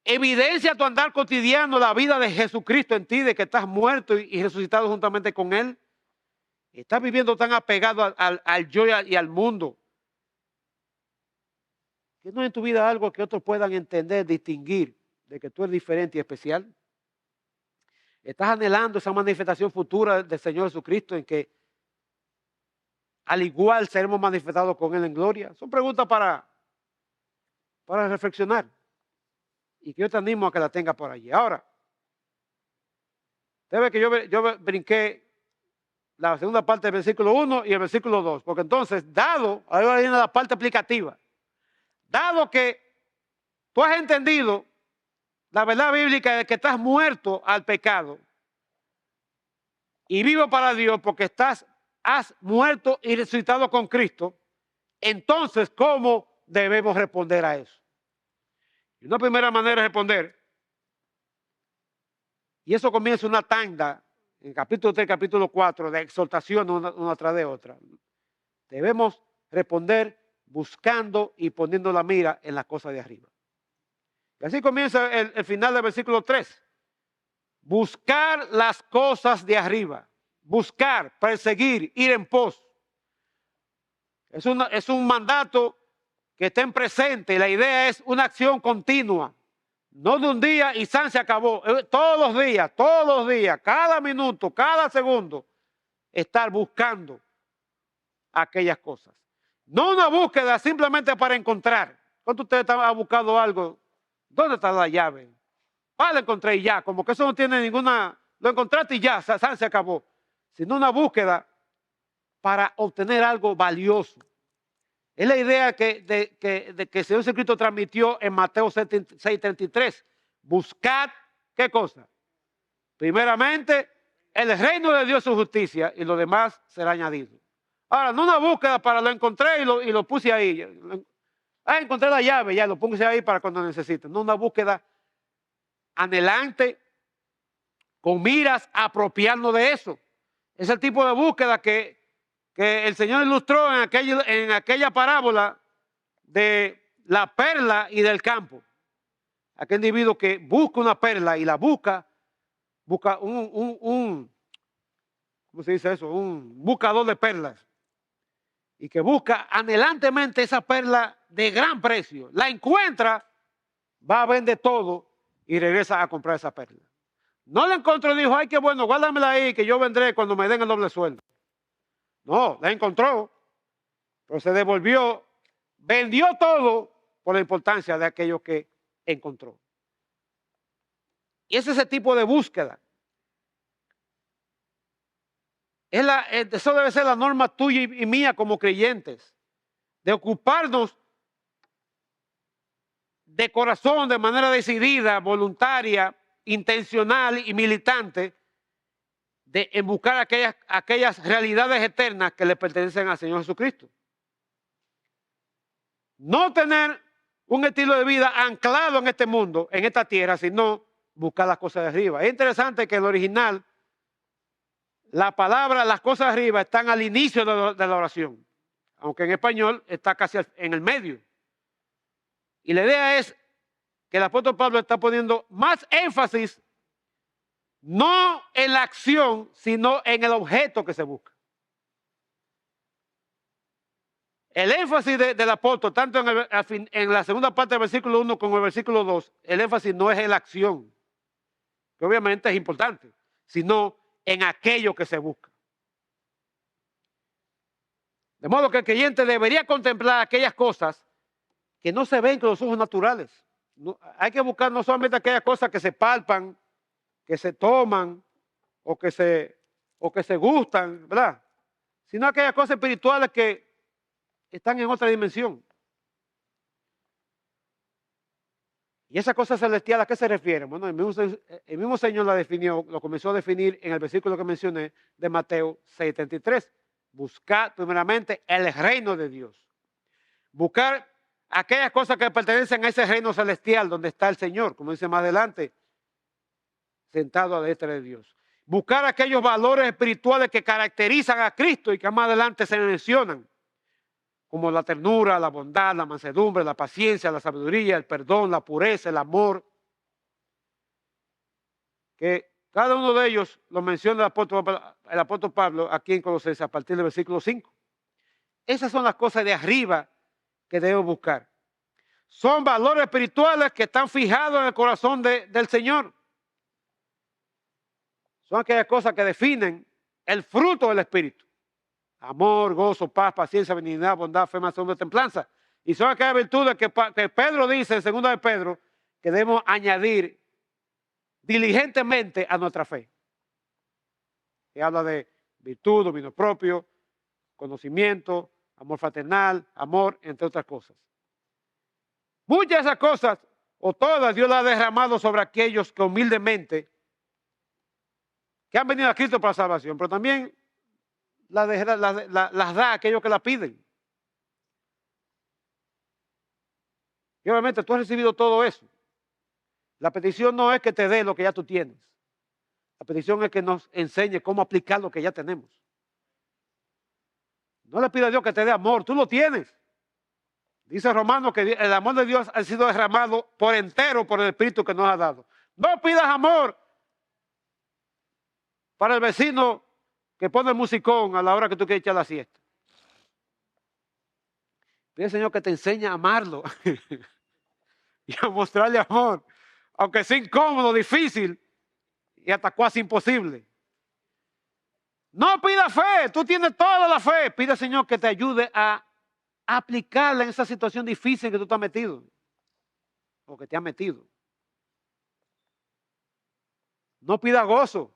¿Evidencia tu andar cotidiano la vida de Jesucristo en ti, de que estás muerto y resucitado juntamente con Él? ¿Estás viviendo tan apegado al yo y al mundo que no hay en tu vida algo que otros puedan entender, distinguir de que tú eres diferente y especial? ¿Estás anhelando esa manifestación futura del Señor Jesucristo en que al igual seremos manifestados con Él en gloria? Son preguntas para reflexionar y que yo te animo a que la tengas por allí. Ahora, usted ve que yo brinqué la segunda parte del versículo 1 y el versículo 2, porque entonces, ahí viene la parte aplicativa, dado que tú has entendido la verdad bíblica de que estás muerto al pecado y vivo para Dios porque has muerto y resucitado con Cristo, entonces, ¿cómo debemos responder a eso? Y una primera manera de responder, y eso comienza una tanda, en capítulo 3, capítulo 4, de exhortación una tras de otra. Debemos responder buscando y poniendo la mira en las cosas de arriba. Y así comienza el final del versículo 3. Buscar las cosas de arriba. Buscar, perseguir, ir en pos. Es un mandato que estén presentes. La idea es una acción continua. No de un día y se acabó. Todos los días, cada minuto, cada segundo, estar buscando aquellas cosas. No una búsqueda simplemente para encontrar. ¿Cuánto ustedes han buscado algo? ¿Dónde está la llave? Ah, la encontré y ya. Como que eso no tiene ninguna... Lo encontraste y ya, se acabó. Sino una búsqueda para obtener algo valioso. Es la idea de que el Señor Jesucristo transmitió en Mateo 6:33. Buscad, ¿qué cosa? Primeramente, el reino de Dios y su justicia, y lo demás será añadido. Ahora, no una búsqueda para lo encontré y lo puse ahí. Encontré la llave, ya lo puse ahí para cuando necesite. No una búsqueda anhelante, con miras a apropiarnos de eso. Es el tipo de búsqueda que el Señor ilustró en aquella parábola de la perla y del campo. Aquel individuo que busca una perla y la busca ¿cómo se dice eso? Un buscador de perlas. Y que busca anhelantemente esa perla de gran precio. La encuentra, va a vender todo y regresa a comprar esa perla. No la encontró y dijo, ay, qué bueno, guárdamela ahí que yo vendré cuando me den el doble sueldo. No, la encontró, pero se devolvió, vendió todo por la importancia de aquello que encontró. Y es ese tipo de búsqueda. Eso debe ser la norma tuya y mía como creyentes, de ocuparnos de corazón, de manera decidida, voluntaria, intencional y militante, en buscar aquellas realidades eternas que le pertenecen al Señor Jesucristo. No tener un estilo de vida anclado en este mundo, en esta tierra, sino buscar las cosas de arriba. Es interesante que en el original, la palabra, las cosas de arriba, están al inicio de la oración, aunque en español está casi en el medio. Y la idea es que el apóstol Pablo está poniendo más énfasis no en la acción, sino en el objeto que se busca. El énfasis del apóstol, tanto en la segunda parte del versículo 1 como el versículo 2, el énfasis no es en la acción, que obviamente es importante, sino en aquello que se busca. De modo que el creyente debería contemplar aquellas cosas que no se ven con los ojos naturales. No, hay que buscar no solamente aquellas cosas que se palpan, que se toman o que se gustan, ¿verdad? Sino aquellas cosas espirituales que están en otra dimensión. ¿Y esa cosa celestial a qué se refiere? Bueno, el mismo Señor la definió, lo comenzó a definir en el versículo que mencioné de Mateo 6:33. Buscar primeramente el reino de Dios. Buscar aquellas cosas que pertenecen a ese reino celestial donde está el Señor, como dice más adelante, sentado a la diestra de Dios. Buscar aquellos valores espirituales que caracterizan a Cristo y que más adelante se mencionan, como la ternura, la bondad, la mansedumbre, la paciencia, la sabiduría, el perdón, la pureza, el amor. Que cada uno de ellos lo menciona el apóstol Pablo aquí en Colosenses a partir del versículo 5. Esas son las cosas de arriba que debemos buscar. Son valores espirituales que están fijados en el corazón del Señor. Son aquellas cosas que definen el fruto del Espíritu. Amor, gozo, paz, paciencia, benignidad, bondad, fe, mansedumbre, templanza. Y son aquellas virtudes que Pedro dice en 2 de Pedro que debemos añadir diligentemente a nuestra fe. Que habla de virtud, dominio propio, conocimiento, amor fraternal, amor, entre otras cosas. Muchas de esas cosas, o todas, Dios las ha derramado sobre aquellos que humildemente, que han venido a Cristo para salvación, pero también las da a aquellos que la piden. Y obviamente tú has recibido todo eso. La petición no es que te dé lo que ya tú tienes. La petición es que nos enseñe cómo aplicar lo que ya tenemos. No le pida a Dios que te dé amor, tú lo tienes. Dice Romanos que el amor de Dios ha sido derramado por entero por el Espíritu que nos ha dado. No pidas amor para el vecino que pone el musicón a la hora que tú quieres echar la siesta. Pide al Señor que te enseñe a amarlo y a mostrarle amor, aunque sea incómodo, difícil y hasta casi imposible. No pida fe, tú tienes toda la fe. Pide al Señor que te ayude a aplicarla en esa situación difícil que tú estás metido o que te has metido. No pida gozo,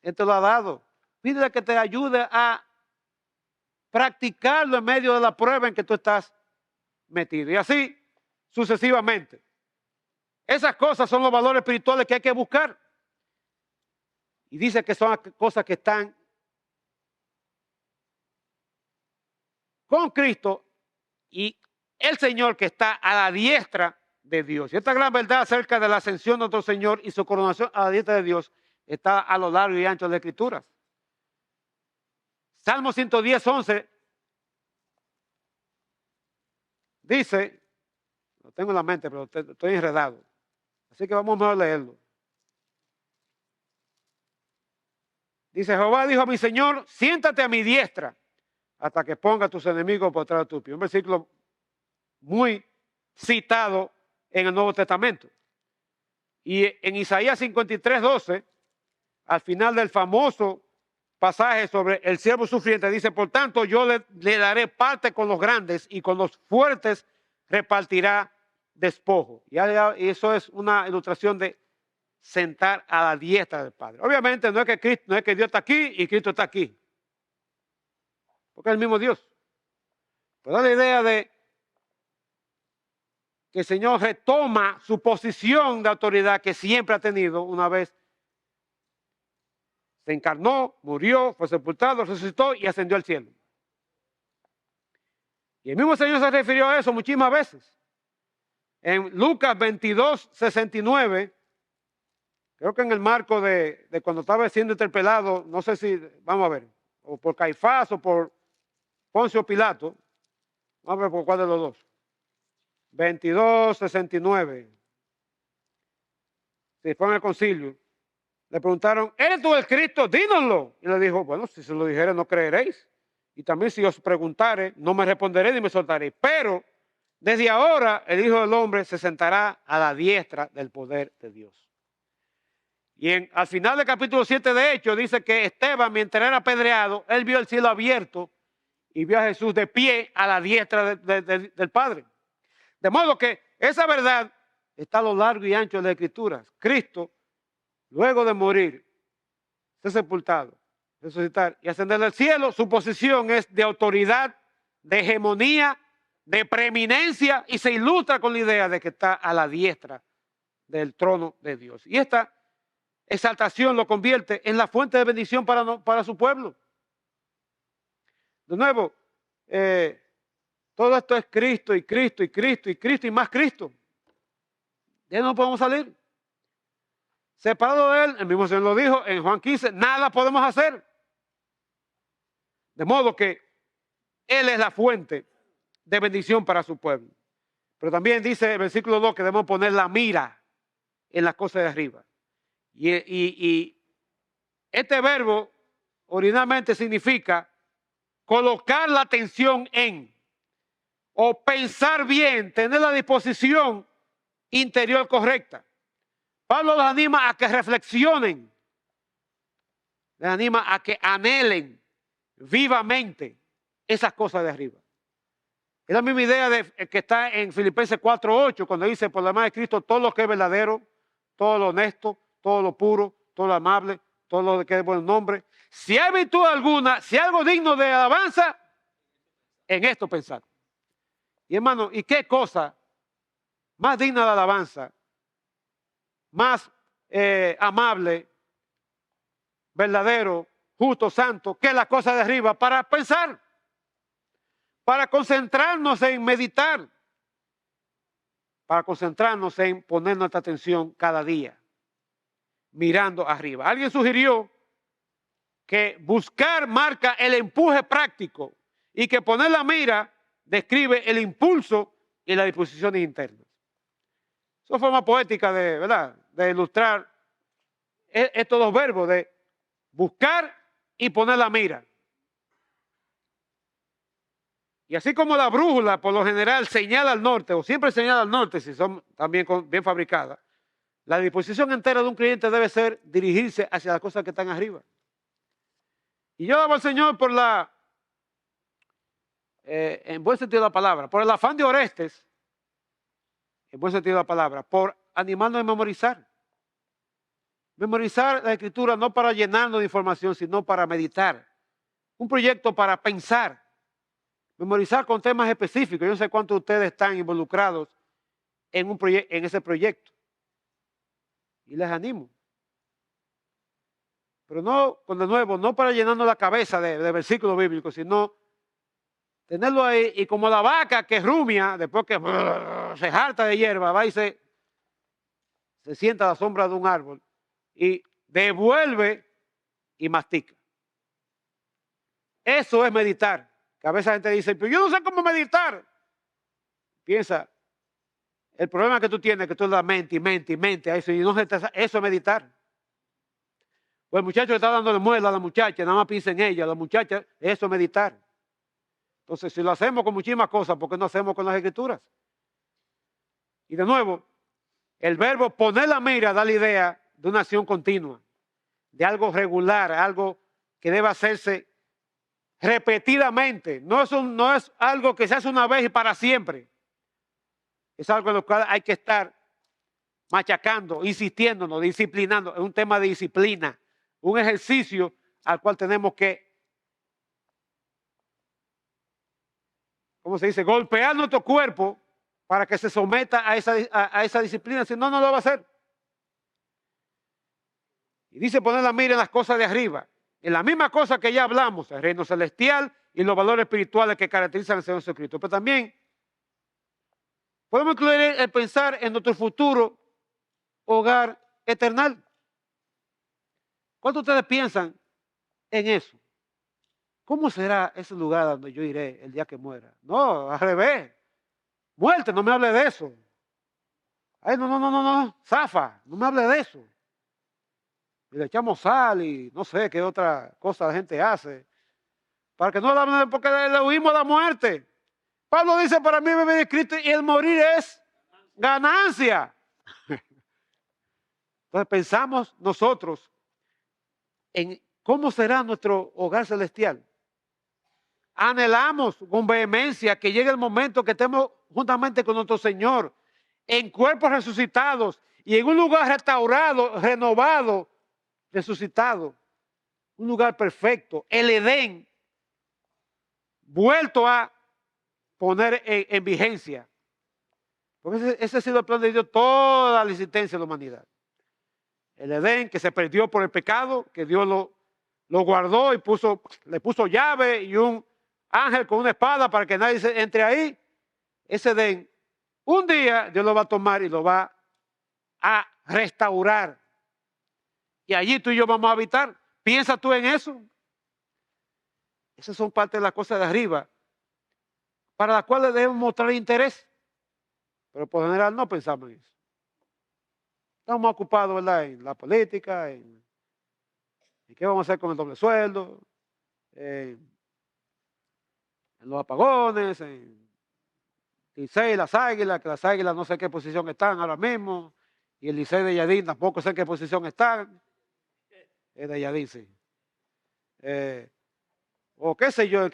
Él te lo ha dado. Pídele que te ayude a practicarlo en medio de la prueba en que tú estás metido. Y así sucesivamente. Esas cosas son los valores espirituales que hay que buscar. Y dice que son cosas que están con Cristo y el Señor que está a la diestra de Dios. Y esta gran verdad acerca de la ascensión de nuestro Señor y su coronación a la diestra de Dios está a lo largo y ancho de las Escrituras. Salmo 110, 11 dice, lo tengo en la mente, pero estoy enredado. Así que vamos a leerlo. Dice, Jehová dijo a mi Señor, siéntate a mi diestra hasta que ponga a tus enemigos por detrás de tu pie. Un versículo muy citado en el Nuevo Testamento. Y en Isaías 53, 12, al final del famoso pasaje sobre el siervo sufriente, dice, por tanto yo le daré parte con los grandes y con los fuertes repartirá despojo. Y eso es una ilustración de sentar a la diestra del Padre. Obviamente no es que Dios está aquí y Cristo está aquí, porque es el mismo Dios. Pero da la idea de que el Señor retoma su posición de autoridad que siempre ha tenido una vez se encarnó, murió, fue sepultado, resucitó y ascendió al cielo. Y el mismo Señor se refirió a eso muchísimas veces. En Lucas 22, 69, creo que en el marco de cuando estaba siendo interpelado, no sé si, vamos a ver, o por Caifás o por Poncio Pilato, vamos a ver por cuál de los dos. 22, 69. Se fue en el concilio. Le preguntaron, ¿eres tú el Cristo? Dínoslo. Y le dijo, bueno, si se lo dijere no creeréis. Y también si os preguntare, no me responderéis ni me soltaréis. Pero desde ahora el Hijo del Hombre se sentará a la diestra del poder de Dios. Y al final del capítulo 7 de Hechos dice que Esteban, mientras era apedreado, él vio el cielo abierto y vio a Jesús de pie a la diestra del Padre. De modo que esa verdad está a lo largo y ancho de las Escrituras. Cristo, luego de morir, ser sepultado, resucitar y ascender al cielo, su posición es de autoridad, de hegemonía, de preeminencia y se ilustra con la idea de que está a la diestra del trono de Dios. Y esta exaltación lo convierte en la fuente de bendición para su pueblo. De nuevo, todo esto es Cristo y Cristo y Cristo y Cristo y más Cristo. De él no podemos salir. Separado de él, el mismo Señor lo dijo en Juan 15, nada podemos hacer. De modo que él es la fuente de bendición para su pueblo. Pero también dice el versículo 2 que debemos poner la mira en las cosas de arriba. Y este verbo originalmente significa colocar la atención en o pensar bien, tener la disposición interior correcta. Pablo los anima a que reflexionen, les anima a que anhelen vivamente esas cosas de arriba. Es la misma idea que está en Filipenses 4:8, cuando dice, por la demás de Cristo, todo lo que es verdadero, todo lo honesto, todo lo puro, todo lo amable, todo lo que es buen nombre. Si hay virtud alguna, si hay algo digno de alabanza, en esto pensar. Y hermano, ¿y qué cosa más digna de alabanza, más amable, verdadero, justo, santo, que las cosas de arriba para pensar, para concentrarnos en meditar, para concentrarnos en poner nuestra atención cada día, mirando arriba? Alguien sugirió que buscar marca el empuje práctico y que poner la mira describe el impulso y las disposiciones internas. Eso es forma poética de, ¿verdad?, de ilustrar estos dos verbos de buscar y poner la mira. Y así como la brújula por lo general señala al norte, o siempre señala al norte si son también bien fabricadas, la disposición entera de un creyente debe ser dirigirse hacia las cosas que están arriba. Y yo daba al Señor por en buen sentido de la palabra, por el afán de Orestes, en buen sentido de la palabra, por animarnos a memorizar. Memorizar la Escritura no para llenarnos de información, sino para meditar. Un proyecto para pensar. Memorizar con temas específicos. Yo no sé cuántos de ustedes están involucrados en ese proyecto. Y les animo. Pero no, de nuevo, no para llenarnos la cabeza de versículos bíblicos, sino tenerlo ahí y como la vaca que rumia, después que se harta de hierba, va y se sienta a la sombra de un árbol y devuelve y mastica. Eso es meditar. Que a veces la gente dice, pero yo no sé cómo meditar. Piensa, el problema que tú tienes es que tú das mente y mente a eso, y no eso es meditar. Pues el muchacho le está dando muela a la muchacha, nada más piensa en ella, la muchacha, eso es meditar. Entonces, si lo hacemos con muchísimas cosas, ¿por qué no hacemos con las Escrituras? Y de nuevo, el verbo poner la mira da la idea de una acción continua, de algo regular, algo que debe hacerse repetidamente. No es algo que se hace una vez y para siempre. Es algo en lo cual hay que estar machacando, insistiéndonos, disciplinando. Es un tema de disciplina, un ejercicio al cual tenemos que, ¿cómo se dice?, golpear nuestro cuerpo para que se someta a esa disciplina, si no, no lo va a hacer. Y dice poner la mira en las cosas de arriba, en la misma cosa que ya hablamos, el reino celestial y los valores espirituales que caracterizan al Señor Jesucristo. Pero también podemos incluir el pensar en nuestro futuro hogar eternal. ¿Cuántos de ustedes piensan en eso? ¿Cómo será ese lugar donde yo iré el día que muera? No, al revés. Muerte, no me hable de eso. Ay, no, zafa, no me hable de eso. Y le echamos sal y no sé qué otra cosa la gente hace. Para que no la porque le huimos a la muerte. Pablo dice, para mí vivir es Cristo y el morir es ganancia. Entonces pensamos nosotros en cómo será nuestro hogar celestial. Anhelamos con vehemencia que llegue el momento que estemos juntamente con nuestro Señor en cuerpos resucitados y en un lugar restaurado, renovado, resucitado. Un lugar perfecto, el Edén, vuelto a poner en vigencia. Porque ese ha sido el plan de Dios toda la existencia de la humanidad. El Edén que se perdió por el pecado, que Dios lo guardó y le puso llave y un ángel con una espada para que nadie entre ahí. Ese Edén, un día Dios lo va a tomar y lo va a restaurar. Y allí tú y yo vamos a habitar. ¿Piensas tú en eso? Esas son parte de las cosas de arriba, para las cuales debemos mostrar interés. Pero por general no pensamos en eso. Estamos ocupados, ¿verdad?, en la política, en qué vamos a hacer con el doble sueldo, en los apagones, en Licey, las Águilas, que las Águilas no sé qué posición están ahora mismo, y el Licey de Yadín tampoco sé qué posición están. Es de Yadín, sí. O qué sé yo,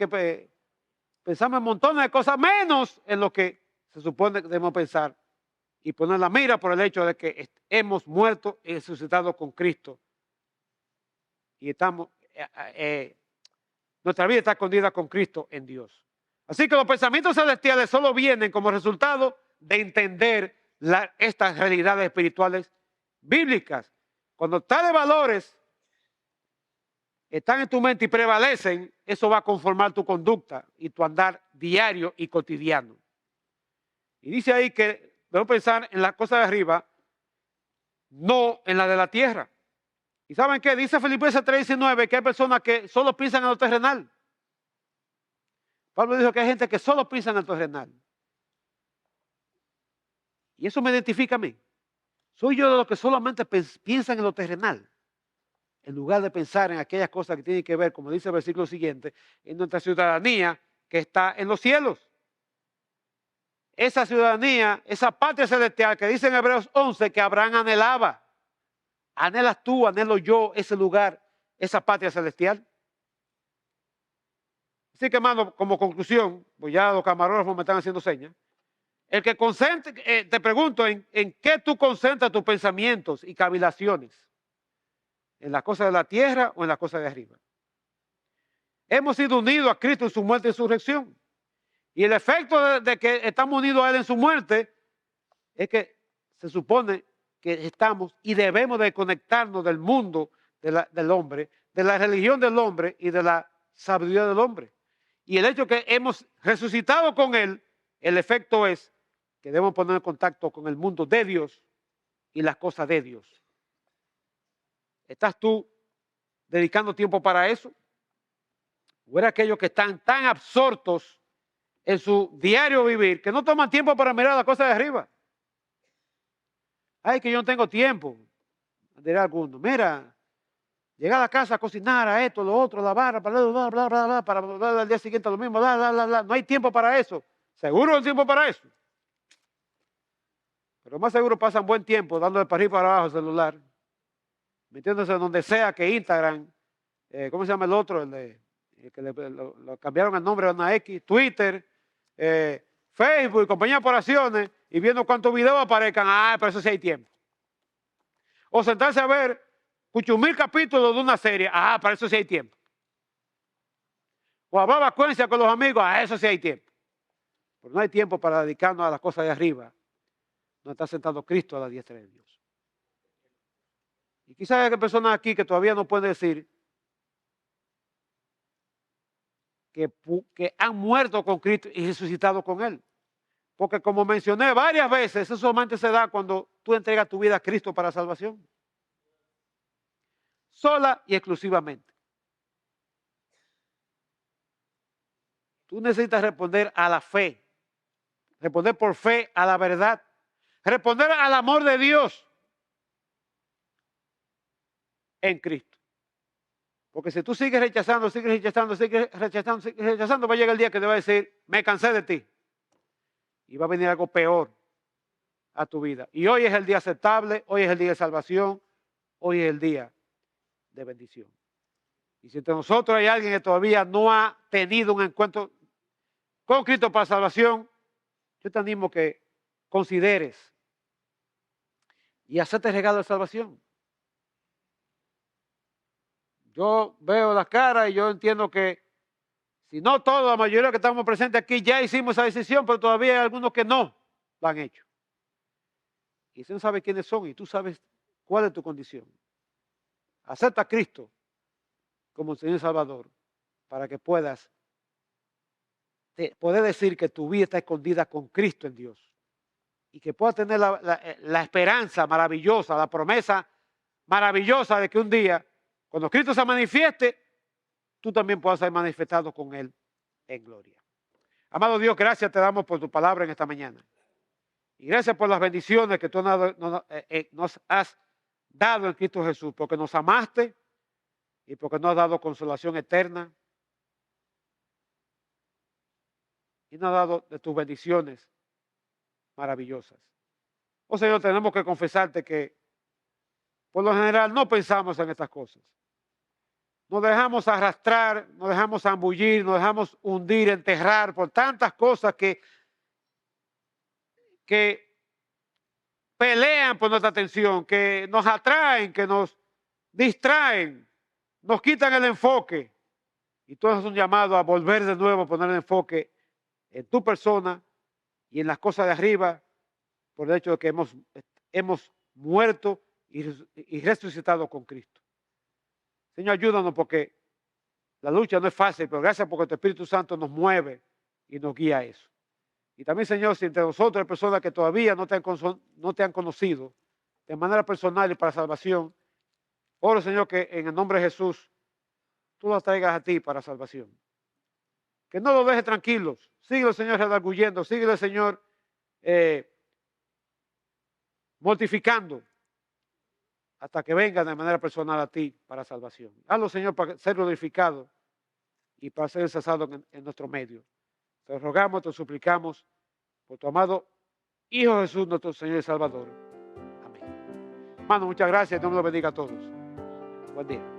pensamos en montones de cosas, menos en lo que se supone que debemos pensar y poner la mira por el hecho de que hemos muerto y resucitado con Cristo. Y estamos, nuestra vida está escondida con Cristo en Dios. Así que los pensamientos celestiales solo vienen como resultado de entender estas realidades espirituales bíblicas. Cuando tales valores están en tu mente y prevalecen, eso va a conformar tu conducta y tu andar diario y cotidiano. Y dice ahí que debemos pensar en las cosas de arriba, no en la de la tierra. ¿Y saben qué? Dice Filipenses 3:19 que hay personas que solo piensan en lo terrenal. Pablo dijo que hay gente que solo piensa en el terrenal. Y eso me identifica a mí. Soy yo de los que solamente piensan en lo terrenal, en lugar de pensar en aquellas cosas que tienen que ver, como dice el versículo siguiente, en nuestra ciudadanía que está en los cielos. Esa ciudadanía, esa patria celestial que dice en Hebreos 11 que Abraham anhelaba. ¿Anhelas tú, anhelo yo ese lugar, esa patria celestial? Así que, hermano, como conclusión, pues ya los camarógrafos me están haciendo señas. El que concentre, te pregunto, ¿en qué tú concentras tus pensamientos y cavilaciones? ¿En las cosas de la tierra o en las cosas de arriba? Hemos sido unidos a Cristo en su muerte y resurrección. Y el efecto de que estamos unidos a Él en su muerte es que se supone que estamos y debemos de conectarnos del mundo del hombre, de la religión del hombre y de la sabiduría del hombre. Y el hecho que hemos resucitado con Él, el efecto es que debemos poner en contacto con el mundo de Dios y las cosas de Dios. ¿Estás tú dedicando tiempo para eso? ¿O eres aquellos que están tan absortos en su diario vivir que no toman tiempo para mirar las cosas de arriba? Ay, que yo no tengo tiempo. Dirá alguno, mira, llegar a la casa a cocinar, a esto, lo otro, lavar, bla, bla, bla, bla, bla, para volver al día siguiente lo mismo, bla, bla, bla, bla. No hay tiempo para eso. ¿Seguro no hay tiempo para eso? Pero más seguro pasan buen tiempo dándole para arriba y para abajo el celular, metiéndose donde sea que Instagram, ¿cómo se llama el otro? El que lo cambiaron el nombre a una X, Twitter, Facebook y compañía de operaciones, y viendo cuántos videos aparezcan. Ah, pero eso sí hay tiempo. O sentarse a ver 8,000 capítulos de una serie. Ah, para eso sí hay tiempo. O hablar vacuencia con los amigos. Ah, eso sí hay tiempo. Pero no hay tiempo para dedicarnos a las cosas de arriba. No está sentado Cristo a la diestra de Dios. Y quizás hay personas aquí que todavía no pueden decir que han muerto con Cristo y resucitado con Él. Porque como mencioné varias veces, eso solamente se da cuando tú entregas tu vida a Cristo para salvación. Sola y exclusivamente. Tú necesitas responder a la fe. Responder por fe a la verdad. Responder al amor de Dios en Cristo. Porque si tú sigues rechazando, va a llegar el día que te va a decir, me cansé de ti. Y va a venir algo peor a tu vida. Y hoy es el día aceptable, hoy es el día de salvación, hoy es el día de bendición. Y si entre nosotros hay alguien que todavía no ha tenido un encuentro con Cristo para salvación, yo te animo que consideres y hacerte regalo de salvación. Yo veo las caras y yo entiendo que si no todos, la mayoría que estamos presentes aquí ya hicimos esa decisión, pero todavía hay algunos que no lo han hecho. Y usted no sabe quiénes son y tú sabes cuál es tu condición. Acepta a Cristo como Señor y Salvador para que puedas poder decir que tu vida está escondida con Cristo en Dios y que puedas tener la esperanza maravillosa, la promesa maravillosa de que un día, cuando Cristo se manifieste, tú también puedas ser manifestado con Él en gloria. Amado Dios, gracias te damos por tu palabra en esta mañana. Y gracias por las bendiciones que tú nos has dado en Cristo Jesús, porque nos amaste y porque nos has dado consolación eterna y nos has dado de tus bendiciones maravillosas. Oh Señor, tenemos que confesarte que por lo general no pensamos en estas cosas. Nos dejamos arrastrar, nos dejamos zambullir, nos dejamos hundir, enterrar por tantas cosas que pelean por nuestra atención, que nos atraen, que nos distraen, nos quitan el enfoque. Y todo es un llamado a volver de nuevo, a poner el enfoque en tu persona y en las cosas de arriba, por el hecho de que hemos muerto y resucitado con Cristo. Señor, ayúdanos porque la lucha no es fácil, pero gracias porque tu Espíritu Santo nos mueve y nos guía a eso. Y también, Señor, si entre nosotros hay personas que todavía no te han conocido de manera personal y para salvación, oro, Señor, que en el nombre de Jesús tú las traigas a ti para salvación. que no lo deje tranquilos. Síguelo, Señor, redarguyendo. Síguelo, Señor, mortificando hasta que venga de manera personal a ti para salvación. Hazlo, Señor, para ser glorificado y para ser cesado en nuestro medio. Te rogamos, te suplicamos por tu amado Hijo Jesús, nuestro Señor y Salvador. Amén. Hermano, muchas gracias. Dios me lo bendiga a todos. Buen día.